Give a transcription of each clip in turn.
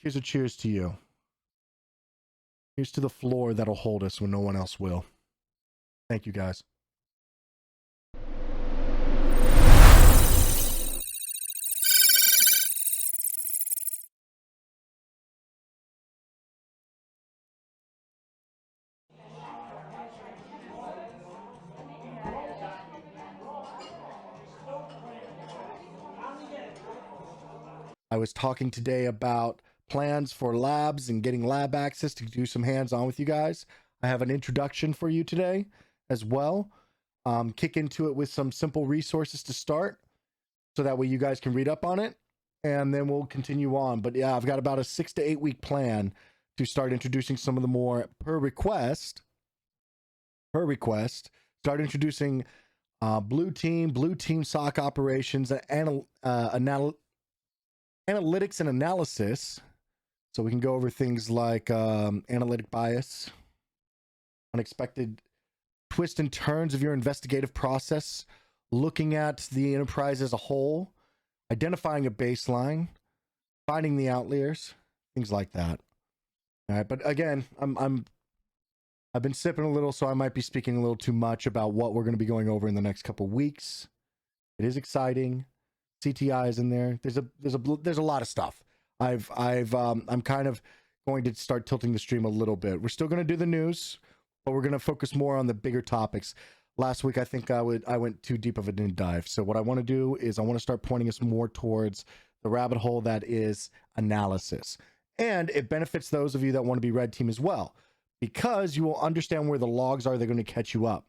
Here's a cheers to you. Here's to the floor that'll hold us when no one else will. Thank you, guys. I was talking today about plans for labs and getting lab access to do some hands-on with you guys. I have an introduction for you today as well. Kick into it with some simple resources to start, so that way you guys can read up on it, and then we'll continue on. But yeah, I've got about a 6 to 8 week plan to start introducing some of the more per request, start introducing blue team SOC operations, analytics and analysis, so we can go over things like analytic bias, unexpected twists and turns of your investigative process, looking at the enterprise as a whole, identifying a baseline, finding the outliers, things like that. All right, but again, I've been sipping a little, so I might be speaking a little too much about what we're going to be going over in the next couple weeks. It is exciting. CTI is in there. There's a lot of stuff. I'm kind of going to start tilting the stream a little bit. We're still going to do the news, but we're going to focus more on the bigger topics. Last week, I think I went too deep of a dive. So what I want to do is I want to start pointing us more towards the rabbit hole that is analysis. And it benefits those of you that want to be red team as well, because you will understand where the logs are. They're going to catch you up,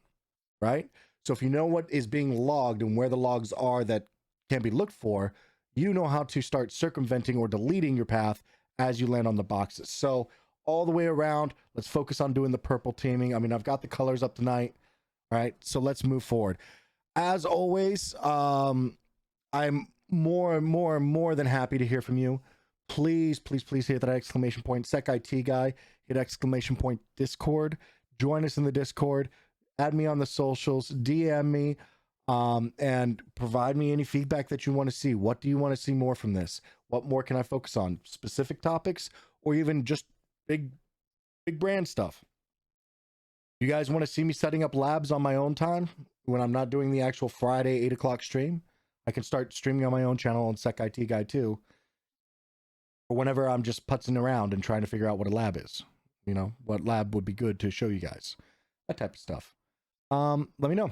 right? So if you know what is being logged and where the logs are that can be looked for, you know how to start circumventing or deleting your path as you land on the boxes. So all the way around, let's focus on doing the purple teaming. I mean, I've got the colors up tonight. All right, so let's move forward. As always, I'm more than happy to hear from you. Please hit that exclamation point Sec IT guy, hit exclamation point Discord, join us in the Discord, add me on the socials, DM me, and provide me any feedback that you want to see. What do you want to see more from this? What more can I focus on? Specific topics, or even just big brand stuff? You guys want to see me setting up labs on my own time when I'm not doing the actual Friday 8 o'clock stream? I can start streaming on my own channel on Sec IT Guy too. Or whenever I'm just putzing around and trying to figure out what a lab is. You know, what lab would be good to show you guys. That type of stuff. Let me know.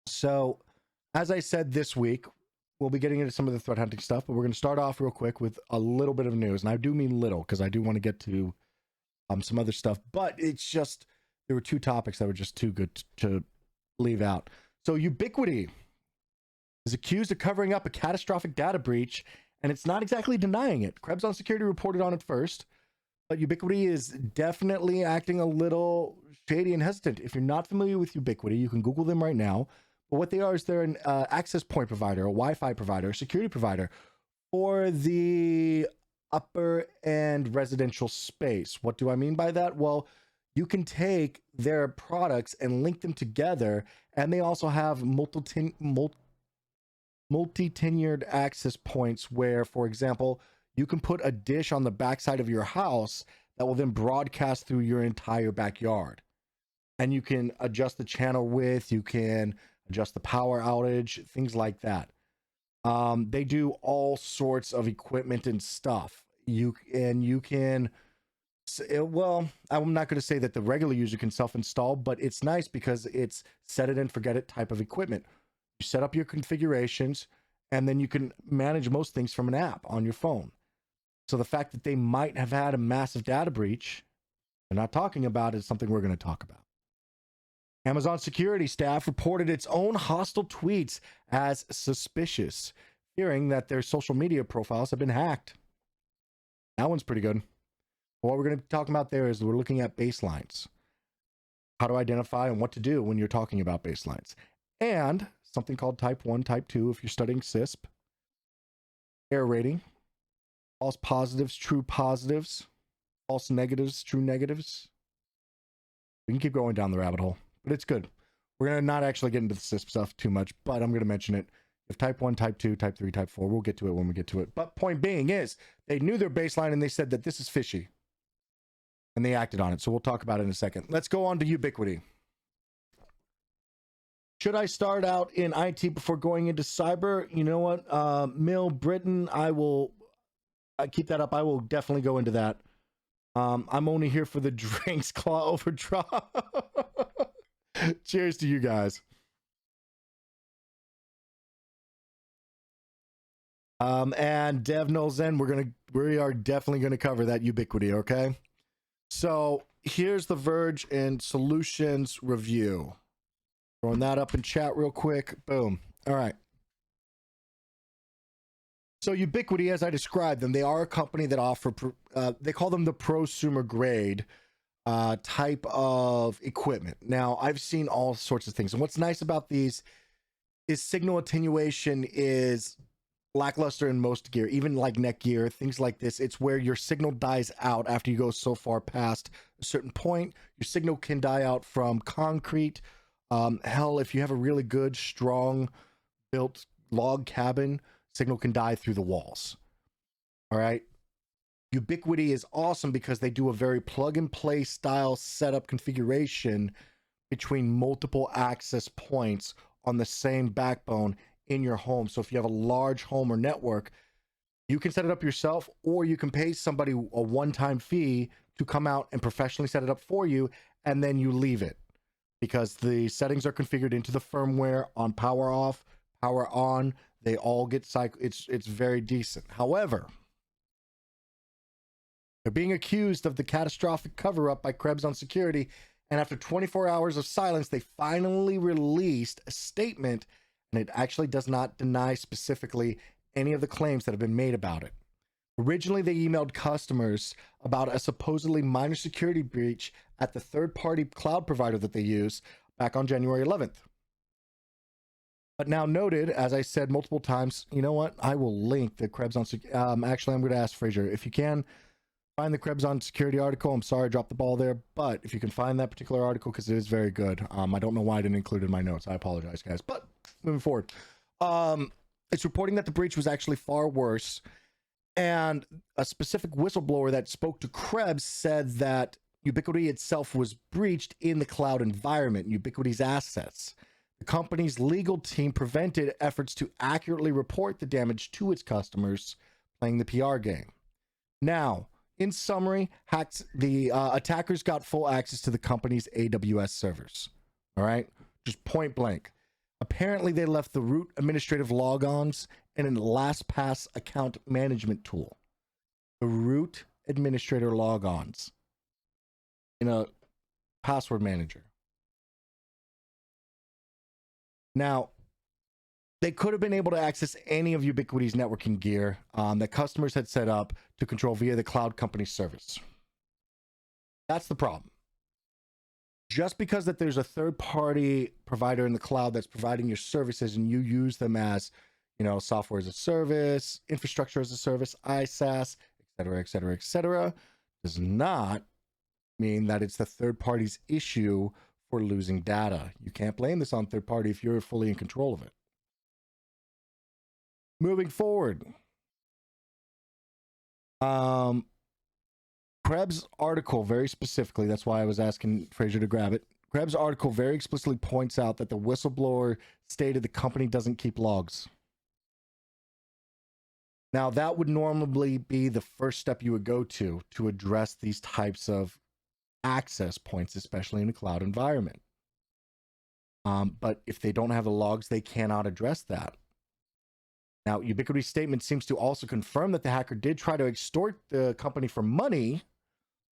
So, as I said this week, we'll be getting into some of the threat hunting stuff, but we're going to start off real quick with a little bit of news. And I do mean little, because I do want to get to some other stuff. But it's just, there were two topics that were just too good to leave out. So Ubiquiti is accused of covering up a catastrophic data breach, and it's not exactly denying it. Krebs on Security reported on it first, but Ubiquiti is definitely acting a little shady and hesitant. If you're not familiar with Ubiquiti, you can Google them right now. But what they are is they're an access point provider, a Wi-Fi provider, a security provider for the upper end residential space. What do I mean by that? Well, you can take their products and link them together, and they also have multi-tenured access points where, for example, you can put a dish on the backside of your house that will then broadcast through your entire backyard. And you can adjust the channel width, you can adjust the power outage, things like that. They do all sorts of equipment and stuff. You can, well, I'm not going to say that the regular user can self-install, but it's nice because it's set it and forget it type of equipment. You set up your configurations, and then you can manage most things from an app on your phone. So the fact that they might have had a massive data breach, they're not talking about, is something we're going to talk about. Amazon security staff reported its own hostile tweets as suspicious, fearing that their social media profiles have been hacked. That one's pretty good. What we're going to be talking about there is we're looking at baselines. How to identify and what to do when you're talking about baselines. And something called type 1, type 2, if you're studying CISP. Error rating. False positives, true positives. False negatives, true negatives. We can keep going down the rabbit hole, but it's good. We're going to not actually get into the CISP stuff too much, but I'm going to mention it. If type 1, type 2, type 3, type 4, we'll get to it when we get to it. But point being is, they knew their baseline and they said that this is fishy. And they acted on it. So we'll talk about it in a second. Let's go on to Ubiquiti. Should I start out in IT before going into cyber? You know what? Mill, Britain, I keep that up. I will definitely go into that. I'm only here for the drinks, claw overdraw. Cheers to you guys. And Dev Nolzen, we are definitely gonna cover that Ubiquiti, okay? So here's the Verge and Solutions review. Throwing that up in chat real quick. Boom. All right. So Ubiquiti, as I described them, they are a company that offer, they call them the prosumer grade type of equipment. Now, I've seen all sorts of things. And what's nice about these is signal attenuation is lackluster in most gear, even like Netgear, things like this. It's where your signal dies out after you go so far past a certain point. Your signal can die out from concrete. Hell, if you have a really good, strong built log cabin, signal can die through the walls. All right. Ubiquiti is awesome because they do a very plug and play style setup configuration between multiple access points on the same backbone in your home. So if you have a large home or network, you can set it up yourself, or you can pay somebody a one-time fee to come out and professionally set it up for you, and then you leave it because the settings are configured into the firmware on power off, power on. They all get cycled. It's very decent. However, they're being accused of the catastrophic cover-up by Krebs on security, and after 24 hours of silence, they finally released a statement, and it actually does not deny specifically any of the claims that have been made about it. Originally, they emailed customers about a supposedly minor security breach at the third-party cloud provider that they use back on January 11th. But now noted, as I said multiple times, you know what? I will link the Krebs on actually, I'm going to ask Fraser if you can find the Krebs on security article. I'm sorry I dropped the ball there, but if you can find that particular article, because it is very good. I don't know why I didn't include it in my notes. I apologize, guys. But moving forward, it's reporting that the breach was actually far worse, and a specific whistleblower that spoke to Krebs said that Ubiquiti itself was breached in the cloud environment, Ubiquiti's assets. The company's legal team prevented efforts to accurately report the damage to its customers, playing the PR game. Now, in summary, attackers got full access to the company's AWS servers. All right, just point blank. Apparently, they left the root administrative logons and a LastPass account management tool. The root administrator logons in a password manager. Now, they could have been able to access any of Ubiquiti's networking gear that customers had set up to control via the cloud company service. That's the problem. Just because that there's a third-party provider in the cloud that's providing your services and you use them as, you know, software as a service, infrastructure as a service, ISaaS, et cetera, does not mean that it's the third party's issue for losing data. You can't blame this on third party if you're fully in control of it. Moving forward, Krebs' article very specifically, that's why I was asking Fraser to grab it. Krebs' article very explicitly points out that the whistleblower stated the company doesn't keep logs. Now, that would normally be the first step you would go to address these types of access points, especially in a cloud environment. But if they don't have the logs, they cannot address that. Now, Ubiquiti's statement seems to also confirm that the hacker did try to extort the company for money,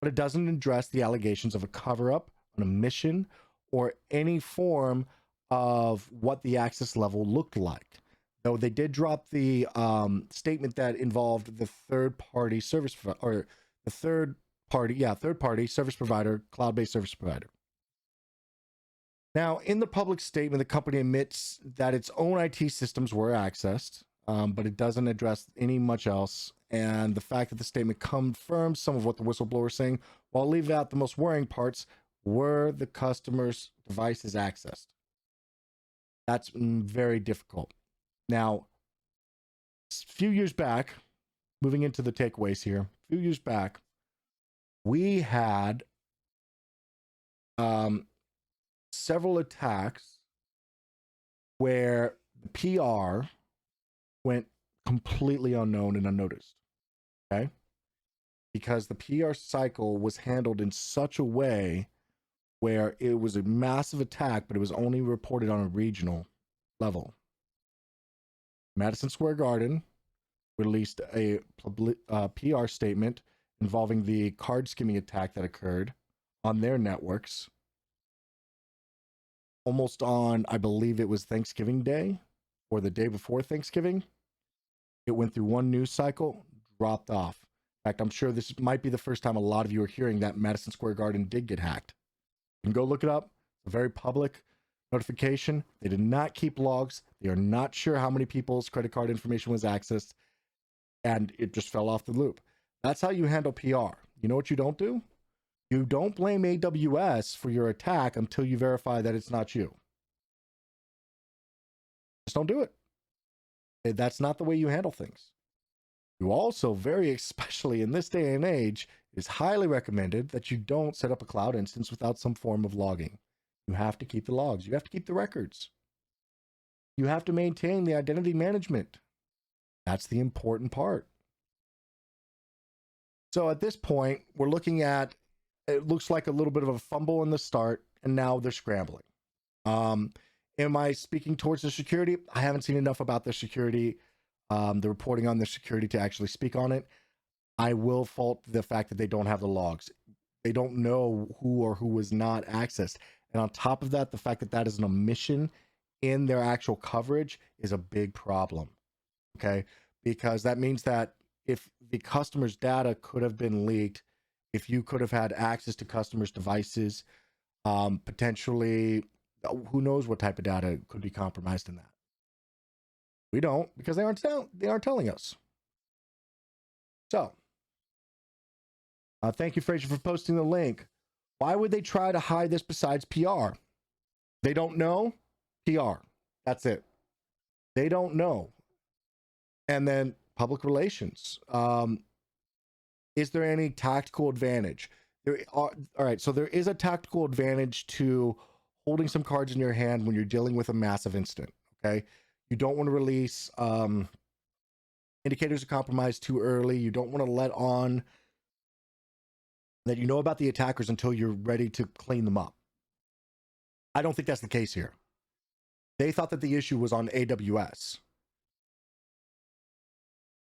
but it doesn't address the allegations of a cover-up, an omission, or any form of what the access level looked like. Though they did drop the statement that involved the third-party service, or the third-party service provider, cloud-based service provider. Now, in the public statement, the company admits that its own IT systems were accessed, but it doesn't address any much else. And the fact that the statement confirms some of what the whistleblower is saying, while leaving out the most worrying parts, were the customer's devices accessed. That's very difficult. Now, a few years back, moving into the takeaways here, a few years back, we had several attacks where the PR went completely unknown and unnoticed. Okay? Because the PR cycle was handled in such a way where it was a massive attack, but it was only reported on a regional level. Madison Square Garden released a PR statement involving the card skimming attack that occurred on their networks almost on, I believe it was Thanksgiving Day or the day before Thanksgiving. It went through one news cycle, dropped off. In fact, I'm sure this might be the first time a lot of you are hearing that Madison Square Garden did get hacked. You can go look it up. It's a very public notification. They did not keep logs. They are not sure how many people's credit card information was accessed, and it just fell off the loop. That's how you handle PR. You know what you don't do? You don't blame AWS for your attack until you verify that it's not you. Just don't do it. That's not the way you handle things. You also, very especially in this day and age, it is highly recommended that you don't set up a cloud instance without some form of logging. You have to keep the logs. You have to keep the records. You have to maintain the identity management. That's the important part. So at this point, we're looking at, it looks like a little bit of a fumble in the start, and now they're scrambling. Am I speaking towards the security? I haven't seen enough about the security, the reporting on the security to actually speak on it. I will fault the fact that they don't have the logs. They don't know who or who was not accessed. And on top of that, the fact that that is an omission in their actual coverage is a big problem. Okay? Because that means that if the customer's data could have been leaked, if you could have had access to customers' devices, potentially, who knows what type of data could be compromised in that. We don't, because they aren't telling us. So, thank you, Fraser, for posting the link. Why would they try to hide this besides PR? They don't know. PR. That's it. They don't know. And then public relations. Is there any tactical advantage? All right, so there is a tactical advantage to holding some cards in your hand when you're dealing with a massive incident, okay? You don't want to release indicators of compromise too early. You don't want to let on that you know about the attackers until you're ready to clean them up. I don't think that's the case here. They thought that the issue was on AWS.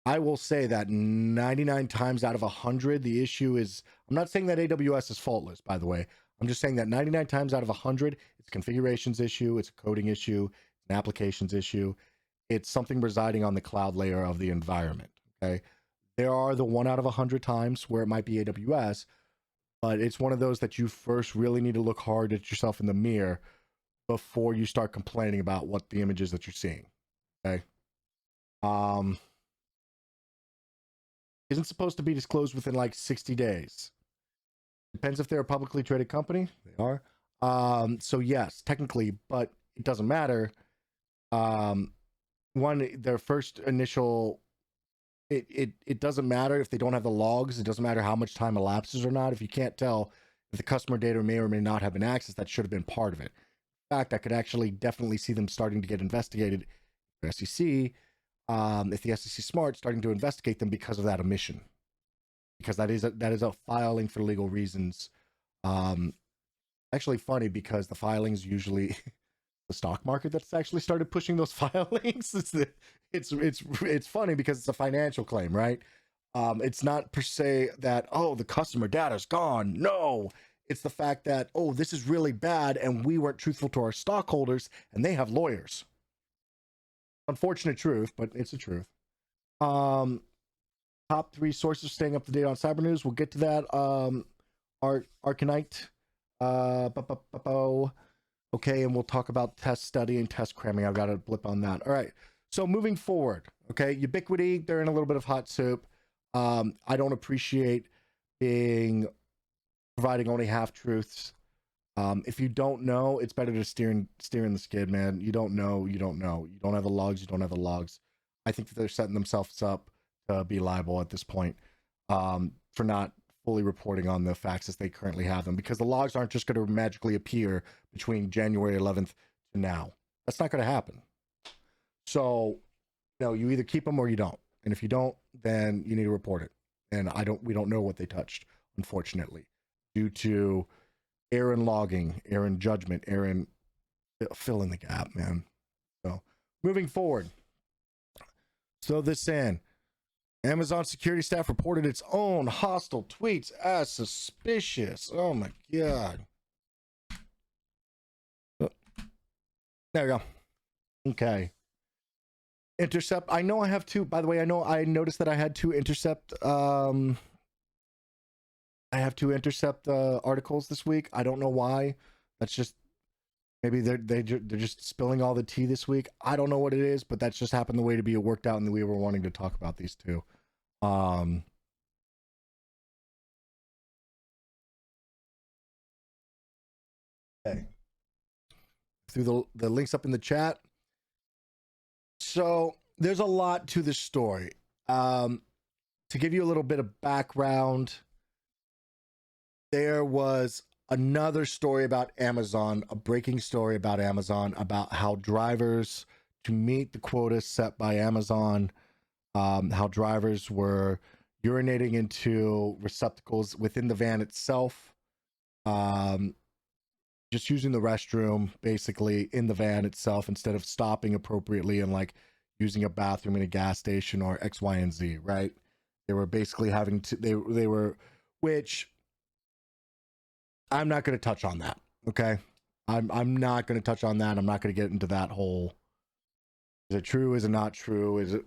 I will say that 99 times out of 100, the issue is, I'm not saying that AWS is faultless, by the way. I'm just saying that 99 times out of 100, it's a configurations issue, it's a coding issue, it's an applications issue. It's something residing on the cloud layer of the environment, okay? There are the 1 out of 100 times where it might be AWS, but it's one of those that you first really need to look hard at yourself in the mirror before you start complaining about what the images that you're seeing, okay? Isn't supposed to be disclosed within like 60 days. Depends if they're a publicly traded company. They are. So yes, technically, but it doesn't matter. One, their first initial, it doesn't matter if they don't have the logs. It doesn't matter how much time elapses or not. If you can't tell if the customer data may or may not have been accessed, that should have been part of it. In fact, I could actually definitely see them starting to get investigated. SEC, if the SEC is smart, starting to investigate them because of that omission, because that is a filing for legal reasons. Actually funny, because the filings usually the stock market that's actually started pushing those filings. It's funny because it's a financial claim, right? It's not per se that, oh, the customer data is gone. No, it's the fact that, oh, this is really bad and we weren't truthful to our stockholders and they have lawyers. Unfortunate truth, but it's the truth. Top 3 sources staying up to date on cyber news. We'll get to that. Arcanite. Okay, and we'll talk about test study and test cramming. I've got a blip on that. All right. So moving forward, okay, Ubiquiti, they're in a little bit of hot soup. I don't appreciate providing only half truths. If you don't know, it's better to steer in the skid, man. You don't know. You don't have the logs. You don't have the logs. I think that they're setting themselves up to be liable at this point for not fully reporting on the facts as they currently have them, because the logs aren't just going to magically appear between January 11th to now. That's not going to happen. So, you either keep them or you don't. And if you don't, then you need to report it. And we don't know what they touched, unfortunately, due to error in logging, error in judgment, error in fill in the gap, man. So moving forward. So this in, Amazon security staff reported its own hostile tweets as suspicious. Oh my God. There we go. Okay. Intercept. I know I have two. By the way, I noticed that I had two intercept. I have two intercept articles this week. I don't know why. That's just maybe they're just spilling all the tea this week. I don't know what it is, but that's just happened the way to be worked out, and we were wanting to talk about these two. Okay. Through the links up in the chat. So there's a lot to this story. To give you a little bit of background, there was another story about Amazon, a breaking story about Amazon, about how drivers, to meet the quotas set by Amazon, how drivers were urinating into receptacles within the van itself, just using the restroom basically in the van itself instead of stopping appropriately and like using a bathroom in a gas station or X, Y, and Z, right? They were basically having to, they were, which I'm not going to touch on that. Okay. I'm not going to touch on that. I'm not going to get into that whole, is it true? Is it not true? Is it,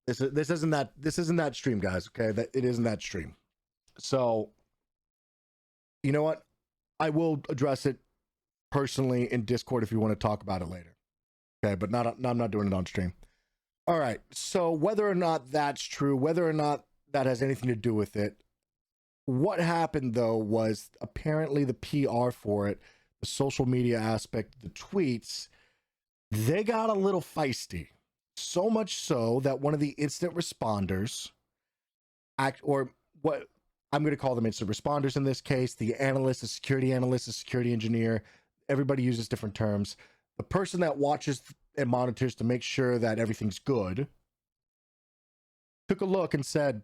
this isn't that stream, guys. Okay. That it isn't that stream. So you know what? I will address it personally in Discord if you want to talk about it later. Okay, but I'm not doing it on stream. All right. So whether or not that's true, whether or not that has anything to do with it, what happened though was apparently the PR for it, the social media aspect, the tweets, they got a little feisty. So much so that one of the incident responders, or what I'm going to call them incident responders in this case, the analyst, the security engineer, everybody uses different terms. The person that watches and monitors to make sure that everything's good took a look and said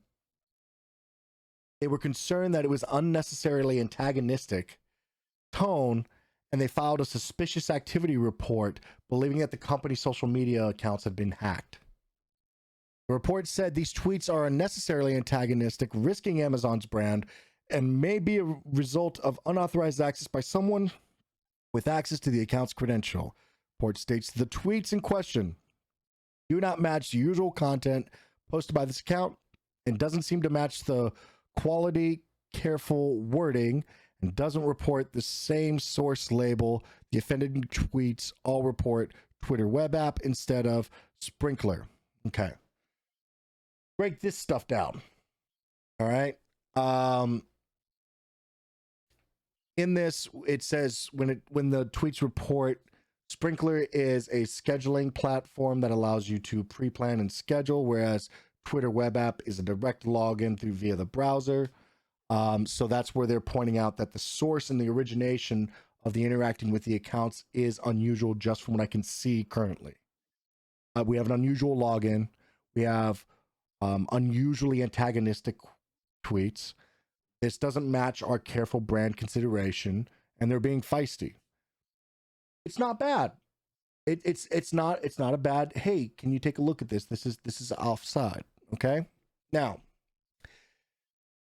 they were concerned that it was unnecessarily antagonistic tone, and they filed a suspicious activity report believing that the company's social media accounts had been hacked. The report said these tweets are unnecessarily antagonistic, risking Amazon's brand, and may be a result of unauthorized access by someone with access to the account's credential. The report states the tweets in question do not match the usual content posted by this account and doesn't seem to match the quality, careful wording, and doesn't report the same source label. The offended tweets all report Twitter web app instead of Sprinkler. Okay. Break this stuff down. All right. In this, it says when the tweets report, Sprinkler is a scheduling platform that allows you to pre-plan and schedule, whereas Twitter web app is a direct login through via the browser. So that's where they're pointing out that the source and the origination of the interacting with the accounts is unusual, just from what I can see currently. We have an unusual login. We have unusually antagonistic tweets. This doesn't match our careful brand consideration, and they're being feisty. It's not bad. It's not a bad. Hey, can you take a look at this? This is offside. Okay. Now,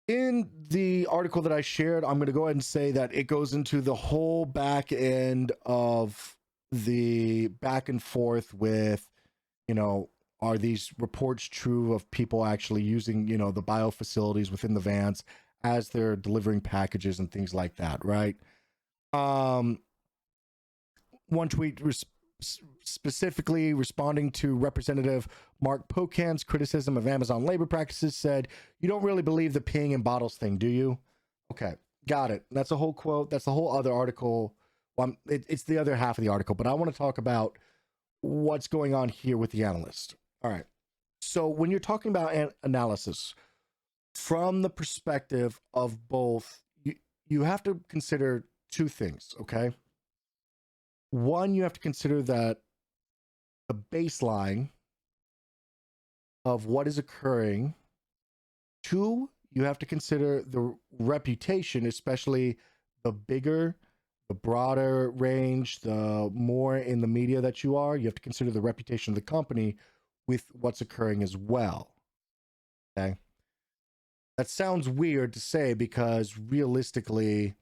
in the article that I shared, I'm going to go ahead and say that it goes into the whole back end of the back and forth with, are these reports true of people actually using, the bio facilities within the vans as they're delivering packages and things like that, right? One tweet specifically responding to Representative Mark Pocan's criticism of Amazon labor practices said, "You don't really believe the peeing in bottles thing, do you?" Okay, Got it. That's a whole quote. That's the whole other article. Well, it's the other half of the article, but I want to talk about what's going on here with the analyst. All right. So when you're talking about analysis from the perspective of both, you have to consider two things, okay? One, you have to consider that the baseline of what is occurring. Two, you have to consider the reputation, especially the bigger, the broader range, the more in the media that you are. You have to consider the reputation of the company with what's occurring as well. Okay. That sounds weird to say because realistically,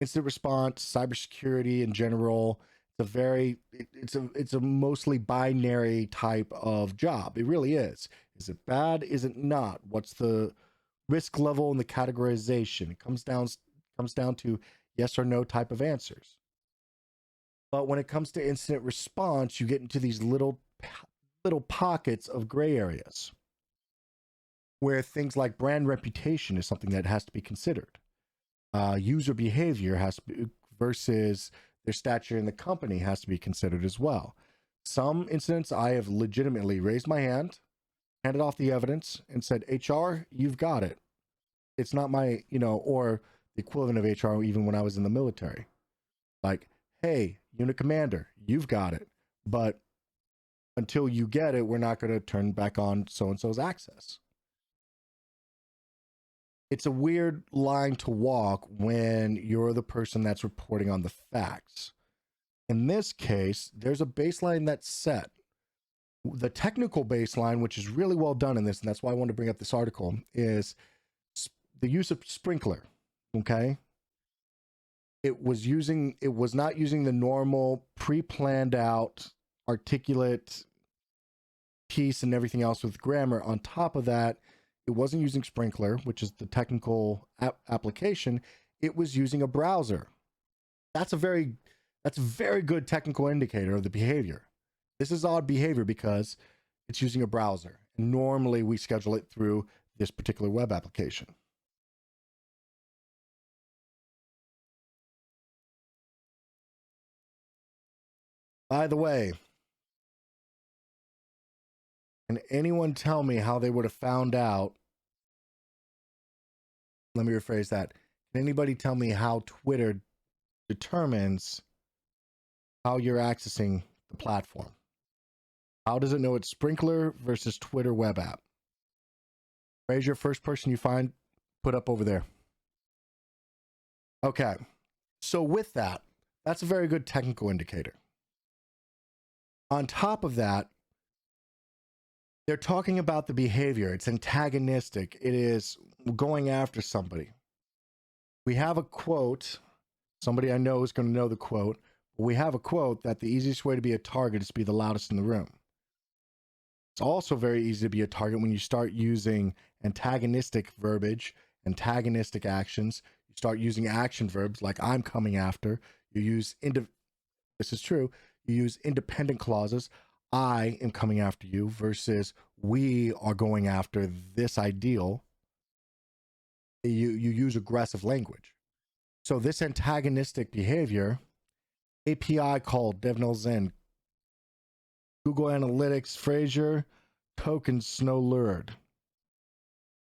incident response, cybersecurity in general, it's a mostly binary type of job. It really is. Is it bad? Is it not? What's the risk level and the categorization? It comes down to yes or no type of answers. But when it comes to incident response, you get into these little pockets of gray areas where things like brand reputation is something that has to be considered. User behavior has to be, versus their stature in the company has to be considered as well. Some incidents I have legitimately raised my hand, handed off the evidence, and said, HR, you've got it. It's not my, or the equivalent of HR even when I was in the military. Like, hey, unit commander, you've got it. But until you get it, we're not going to turn back on so-and-so's access. It's a weird line to walk when you're the person that's reporting on the facts. In this case, there's a baseline that's set. The technical baseline, which is really well done in this, and that's why I wanted to bring up this article, is the use of sprinkler. Okay. It was not using the normal pre-planned out articulate piece and everything else with grammar. On top of that, it wasn't using sprinkler, which is the technical application. It was using a browser. That's a very good technical indicator of the behavior. This is odd behavior because it's using a browser. And normally we schedule it through this particular web application. By the way, can anyone tell me how they would have found out? Let me rephrase that. Can anybody tell me how Twitter determines how you're accessing the platform? How does it know it's Sprinkler versus Twitter web app? Raise your first person you find, put up over there. Okay. So with that, that's a very good technical indicator. On top of that, they're talking about the behavior. It's antagonistic. It is going after somebody. We have a quote. Somebody I know is going to know the quote. We have a quote that the easiest way to be a target is to be the loudest in the room. It's also very easy to be a target when you start using antagonistic verbiage, antagonistic actions. You start using action verbs like I'm coming after. You use this is true. You use independent clauses. I am coming after you versus we are going after this ideal. You use aggressive language. So this antagonistic behavior, API called DevNilZen, Google Analytics, Fraser, token Snowlured.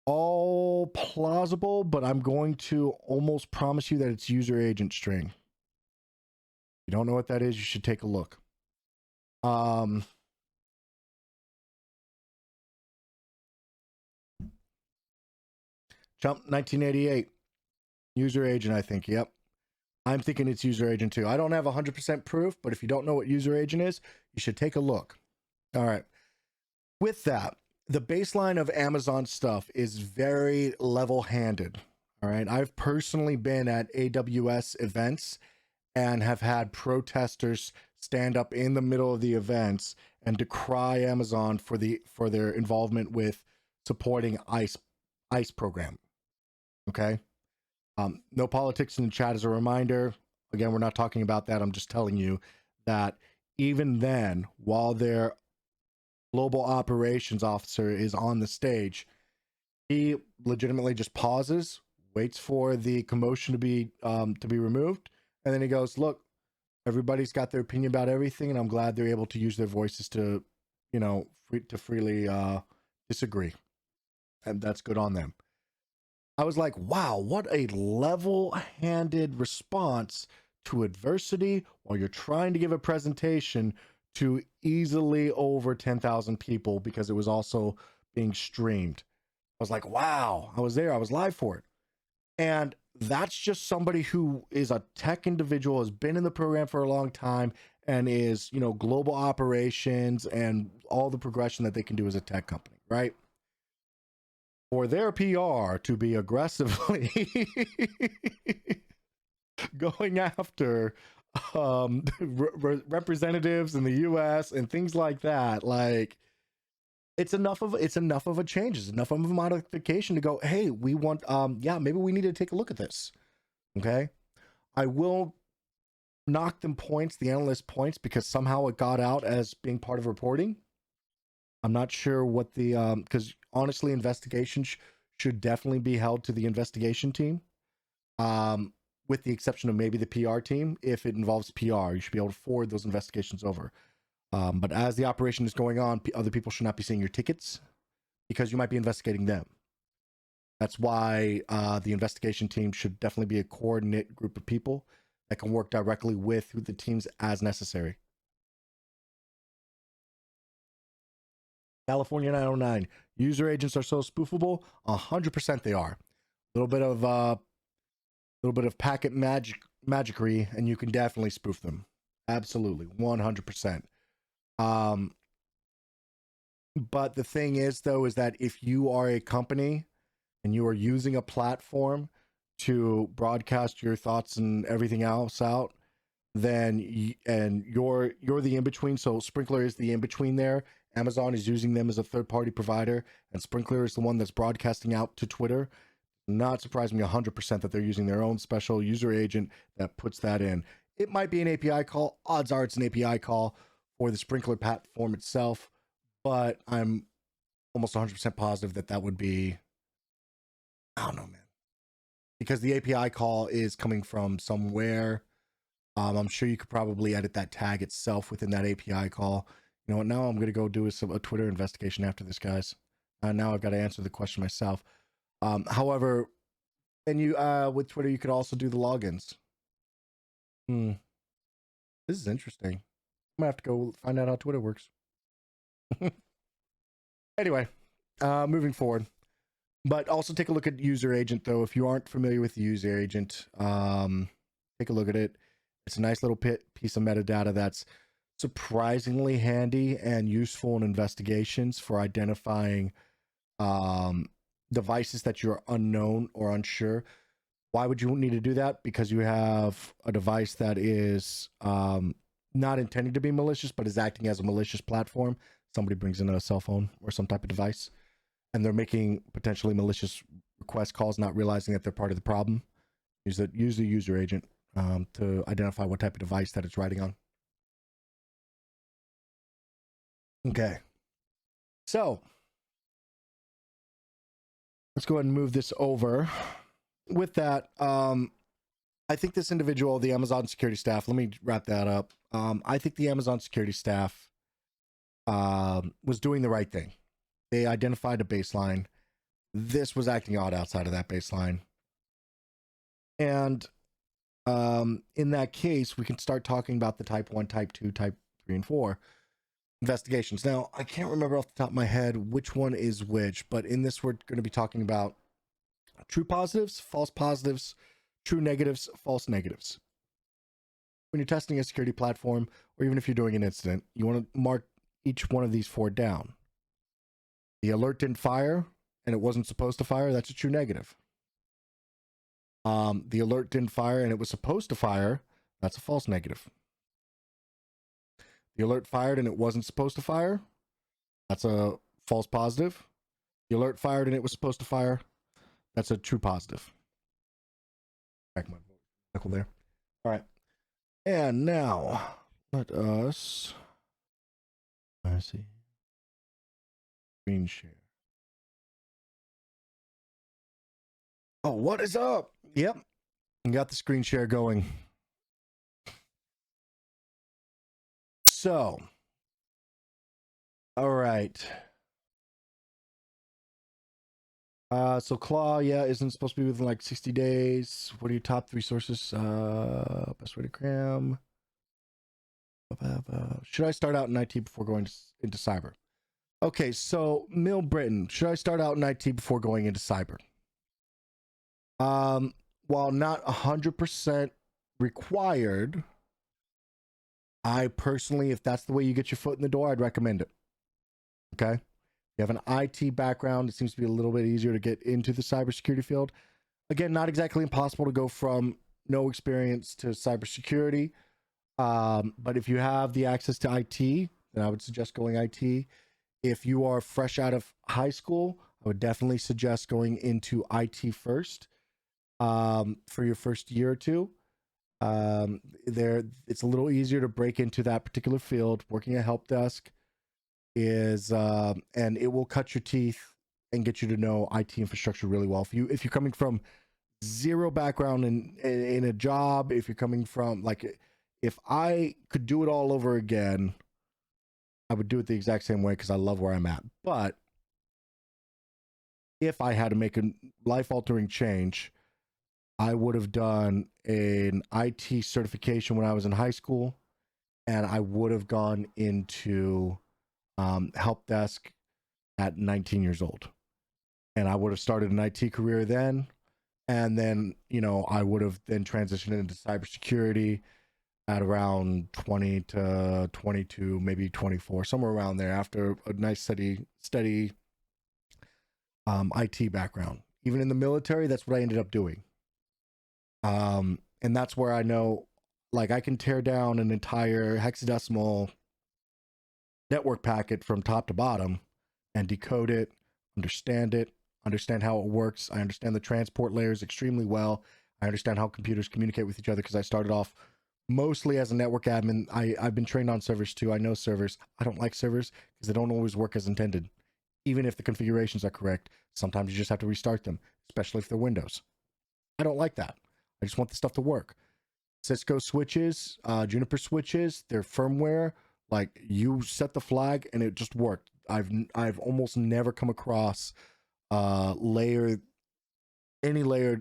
All plausible, but I'm going to almost promise you that it's user agent string. If you don't know what that is, you should take a look. Jump 1988. User agent, I think. Yep. I'm thinking it's user agent too. I don't have 100% proof, but if you don't know what user agent is, you should take a look. All right. With that, the baseline of Amazon stuff is very level-handed. All right. I've personally been at AWS events and have had protesters stand up in the middle of the events and decry Amazon for their involvement with supporting ICE program. Okay. No politics in the chat as a reminder. Again, we're not talking about that. I'm just telling you that even then, while their global operations officer is on the stage, he legitimately just pauses, waits for the commotion to be removed, and then he goes, look, everybody's got their opinion about everything, and I'm glad they're able to use their voices to, freely disagree, and that's good on them. I was like, wow, what a level-handed response to adversity while you're trying to give a presentation to easily over 10,000 people, because it was also being streamed. I was like, wow, I was there, I was live for it. And that's just somebody who is a tech individual, has been in the program for a long time, and is, global operations and all the progression that they can do as a tech company, right? For their PR to be aggressively going after representatives in the US and things like that, like, it's enough of a change, it's enough of a modification to go, hey, we want maybe we need to take a look at this. Okay, I will knock them points, the analyst points, because somehow it got out as being part of reporting. I'm not sure what the because honestly, investigations should definitely be held to the investigation team, with the exception of maybe the PR team. If it involves PR, you should be able to forward those investigations over. But as the operation is going on, other people should not be seeing your tickets, because you might be investigating them. That's why the investigation team should definitely be a coordinate group of people that can work directly with the teams as necessary. California 909, user agents are so spoofable. 100% they are. A little bit of packet magicry, and you can definitely spoof them. Absolutely, 100%. But the thing is, though, is that if you are a company and you are using a platform to broadcast your thoughts and everything else out, then you're the in-between. So Sprinkler is the in-between there. Amazon is using them as a third-party provider, and Sprinkler is the one that's broadcasting out to Twitter. Not surprising me 100% that they're using their own special user agent that puts that in. It might be an API call. Odds are it's an API call for the Sprinkler platform itself, but I'm almost 100% positive that would be, I don't know, man, because the API call is coming from somewhere. I'm sure you could probably edit that tag itself within that API call. You know what? Now I'm going to go do a Twitter investigation after this, guys. Now I've got to answer the question myself. However, and you with Twitter, you could also do the logins. This is interesting. I'm gonna have to go find out how Twitter works. Anyway, moving forward. But also take a look at user agent, though. If you aren't familiar with the user agent, take a look at it. It's a nice little piece of metadata that's surprisingly handy and useful in investigations for identifying devices that you're unknown or unsure. Why would you need to do that? Because you have a device that is not intended to be malicious, but is acting as a malicious platform. Somebody brings in a cell phone or some type of device, and they're making potentially malicious request calls, not realizing that they're part of the problem. Use the user agent to identify what type of device that it's riding on. Okay, so let's go ahead and move this over. With that, I think this individual, the Amazon security staff, let me wrap that up. I think the Amazon security staff was doing the right thing. They identified a baseline. This was acting odd outside of that baseline. And in that case, we can start talking about the type 1, type 2, type 3, and 4 investigations. Now, I can't remember off the top of my head which one is which, but in this, we're going to be talking about true positives, false positives, true negatives, false negatives. When you're testing a security platform, or even if you're doing an incident, you want to mark each one of these 4 down. The alert didn't fire, and it wasn't supposed to fire. That's a true negative. The alert didn't fire, and it was supposed to fire. That's a false negative. The alert fired, and it wasn't supposed to fire. That's a false positive. The alert fired, and it was supposed to fire. That's a true positive. Back my vocal there. All right. And now let us, I see, screen share. Oh, what is up? Yep. Got the screen share going. So, all right. So Claw, yeah, isn't supposed to be within like 60 days. What are your top 3 sources? Best way to cram. Should I start out in IT before going into cyber? Okay, so Mill Britain, should I start out in IT before going into cyber? While not 100% required, I personally, if that's the way you get your foot in the door, I'd recommend it. Okay. You have an IT background, it seems to be a little bit easier to get into the cybersecurity field. Again, not exactly impossible to go from no experience to cybersecurity. But if you have the access to IT, then I would suggest going IT. If you are fresh out of high school, I would definitely suggest going into IT first for your first year or two. It's a little easier to break into that particular field. Working a help desk is and it will cut your teeth and get you to know IT infrastructure really well. If you're coming from zero background in a job, if you're coming from like, if I could do it all over again, I would do it the exact same way because I love where I'm at. But if I had to make a life-altering change, I would have done an IT certification when I was in high school, and I would have gone into help desk at 19 years old. And I would have started an IT career then. And then, you know, I would have then transitioned into cybersecurity at around 20 to 22, maybe 24, somewhere around there after a nice steady IT background. Even in the military, that's what I ended up doing. And that's where I know, like, I can tear down an entire hexadecimal network packet from top to bottom and decode it, understand how it works. I understand the transport layers extremely well. I understand how computers communicate with each other because I started off mostly as a network admin. I've been trained on servers too. I know servers. I don't like servers because they don't always work as intended. Even if the configurations are correct, sometimes you just have to restart them, especially if they're Windows. I don't like that. I just want the stuff to work. Cisco switches, Juniper switches, their firmware, like you set the flag and it just worked. I've almost never come across any layered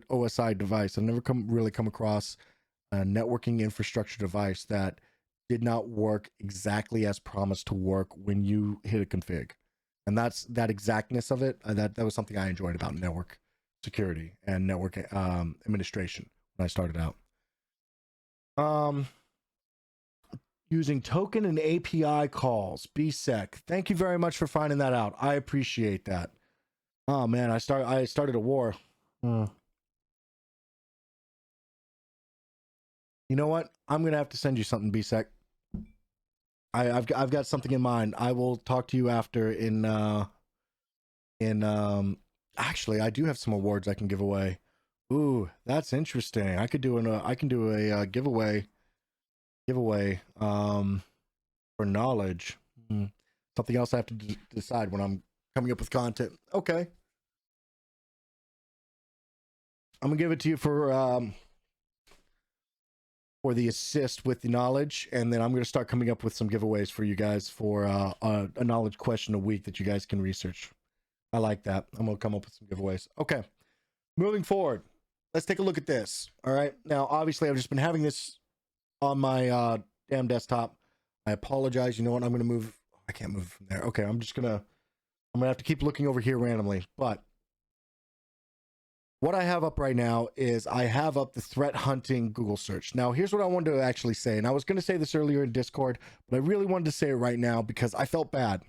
OSI device. I've never really come across a networking infrastructure device that did not work exactly as promised to work when you hit a config. And that's that exactness of it. That was something I enjoyed about network security and network administration when I started out. Using token and API calls, BSEC. Thank you very much for finding that out. I appreciate that. Oh man, I started a war. You know what? I'm gonna have to send you something, BSEC. I've got something in mind. I will talk to you after actually I do have some awards I can give away. Ooh, that's interesting. I can do a giveaway for knowledge. Something else I have to decide when I'm coming up with content. Okay. I'm gonna give it to you for the assist with the knowledge, and then I'm gonna start coming up with some giveaways for you guys for a knowledge question a week that you guys can research. I like that. I'm gonna come up with some giveaways. Okay, moving forward, let's take a look at this. All right, now obviously I've just been having this on my damn desktop. I apologize. You know what? I'm gonna move. I can't move from there. Okay, I'm gonna have to keep looking over here randomly, but what I have up right now is I have up the threat hunting Google search. Now, here's what I wanted to actually say. And I was going to say this earlier in Discord, but I really wanted to say it right now because I felt bad.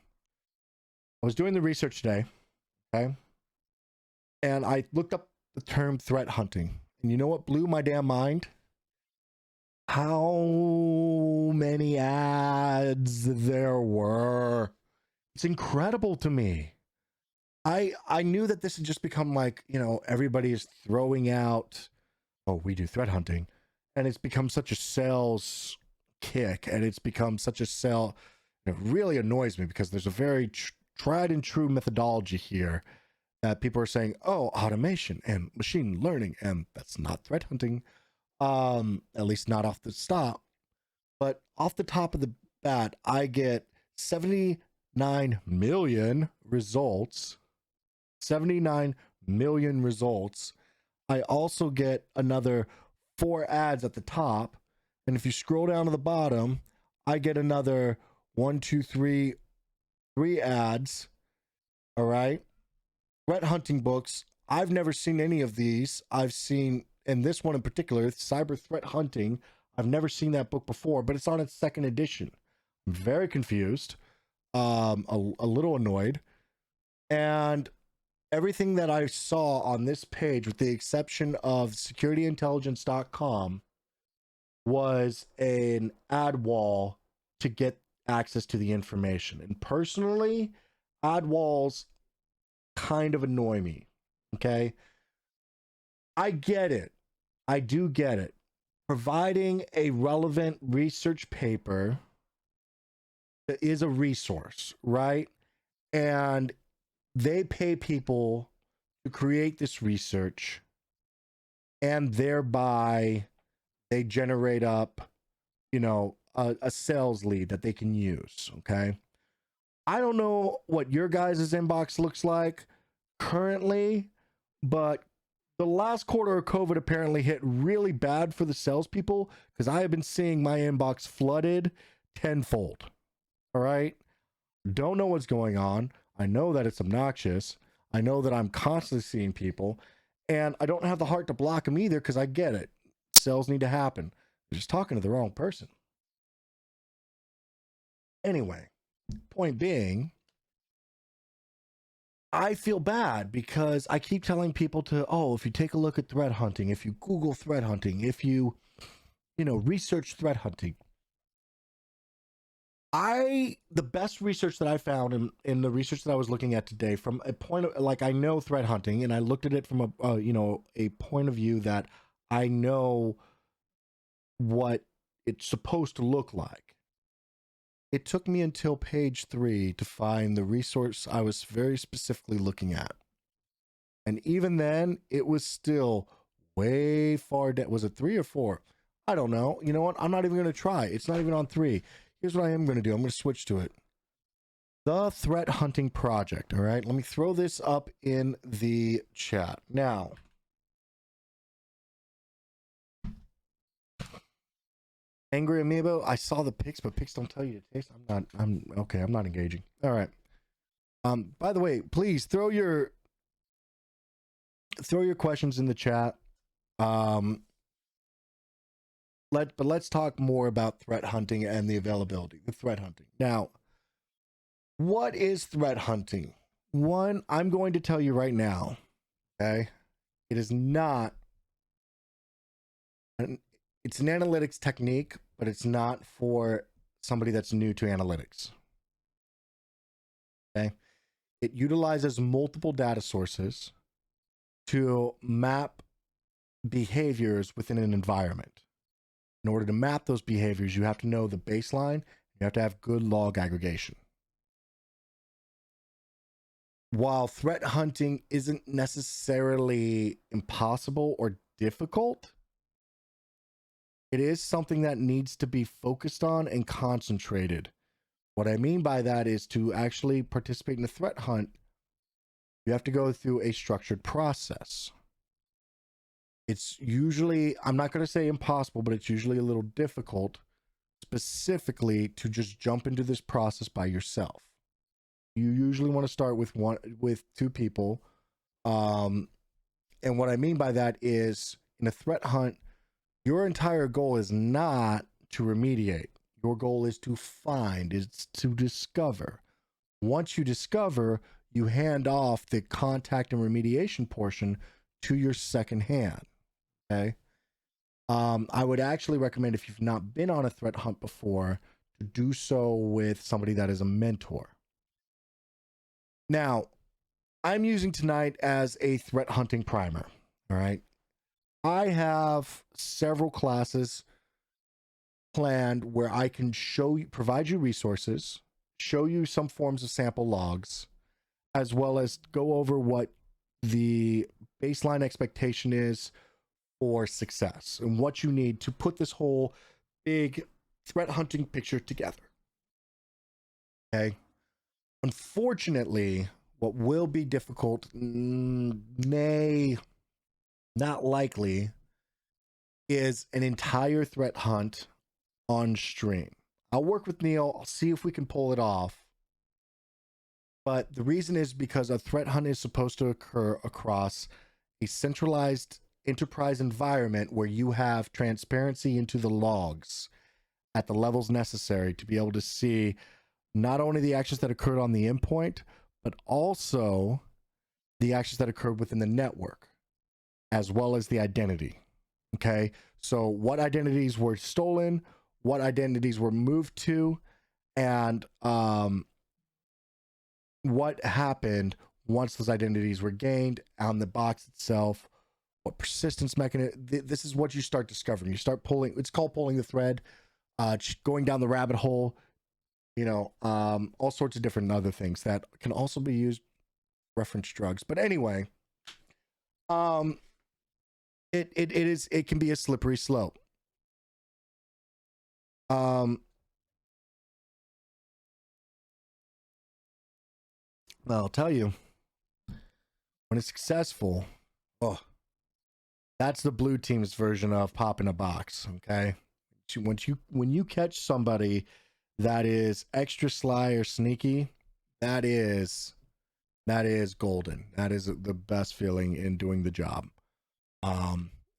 I was doing the research today, okay? And I looked up the term threat hunting. And you know what blew my damn mind? How many ads there were. It's incredible to me. I knew that this had just become like, you know, everybody is throwing out, oh, we do threat hunting. And it's become such a sales kick, and it's become such a sell. It really annoys me because there's a very tried and true methodology here that people are saying, oh, automation and machine learning, and that's not threat hunting, at least not off the top. But off the top of the bat, I get 79 million results. 79 million results. I also get another 4 ads at the top. And if you scroll down to the bottom, I get another 3 ads. All right. Threat hunting books. I've never seen any of these. I've seen, and this one in particular, Cyber Threat Hunting. I've never seen that book before, but it's on its 2nd edition. I'm very confused, a little annoyed. And everything that I saw on this page, with the exception of securityintelligence.com, was an ad wall to get access to the information. And personally, ad walls kind of annoy me. Okay. I get it. I do get it. Providing a relevant research paper is a resource, right? And they pay people to create this research, and thereby they generate up, a sales lead that they can use. Okay. I don't know what your guys' inbox looks like currently, but the last quarter of COVID apparently hit really bad for the salespeople, because I have been seeing my inbox flooded tenfold. All right. Don't know what's going on. I know that it's obnoxious. I know that I'm constantly seeing people, and I don't have the heart to block them either, because I get it. Sales need to happen. You're just talking to the wrong person. Anyway, point being, I feel bad because I keep telling people to, if you take a look at threat hunting, if you Google threat hunting, if you, research threat hunting. The best research that I found in the research that I was looking at today, from a point of, like, I know threat hunting, and I looked at it from a point of view that I know what it's supposed to look like. It took me until page 3 to find the resource I was very specifically looking at. And even then, it was still way far down. Was it 3 or 4? I don't know. You know what? I'm not even going to try. It's not even on 3. Here's what I am going to do. I'm going to switch to it. The Threat Hunting Project. All right. Let me throw this up in the chat. Now, Angry Amiibo, I saw the pics, but pics don't tell you to taste. I'm not engaging. All right. By the way, please throw your questions in the chat. Let's talk more about threat hunting and the availability, the threat hunting. Now, what is threat hunting? One, I'm going to tell you right now, okay? It is not it's an analytics technique, but it's not for somebody that's new to analytics. Okay? It utilizes multiple data sources to map behaviors within an environment. In order to map those behaviors, you have to know the baseline. You have to have good log aggregation. While threat hunting isn't necessarily impossible or difficult, it is something that needs to be focused on and concentrated. What I mean by that is, to actually participate in a threat hunt, you have to go through a structured process. It's usually, I'm not going to say impossible, but it's usually a little difficult, specifically to just jump into this process by yourself. You usually want to start with 2 people. And what I mean by that is, in a threat hunt, your entire goal is not to remediate. Your goal is to find, is to discover. Once you discover, you hand off the contact and remediation portion to your second hand. Okay. I would actually recommend, if you've not been on a threat hunt before, to do so with somebody that is a mentor. Now, I'm using tonight as a threat hunting primer. All right. I have several classes planned where I can provide you resources, show you some forms of sample logs, as well as go over what the baseline expectation is for success and what you need to put this whole big threat hunting picture together. Okay. Unfortunately, what will be difficult, nay, not likely, is an entire threat hunt on stream. I'll work with Neil. I'll see if we can pull it off. But the reason is because a threat hunt is supposed to occur across a centralized enterprise environment where you have transparency into the logs at the levels necessary to be able to see not only the actions that occurred on the endpoint, but also the actions that occurred within the network, as well as the identity. Okay, so what identities were stolen, what identities were moved to, and what happened once those identities were gained on the box itself, what persistence mechanism. This is what you start discovering. You start pulling, it's called pulling the thread, going down the rabbit hole, you know, all sorts of different other things that can also be used reference drugs. But anyway, it can be a slippery slope. Well, I'll tell you, when it's successful, oh, that's the blue team's version of popping a box. Okay, when you catch somebody that is extra sly or sneaky, that is golden. That is the best feeling in doing the job. I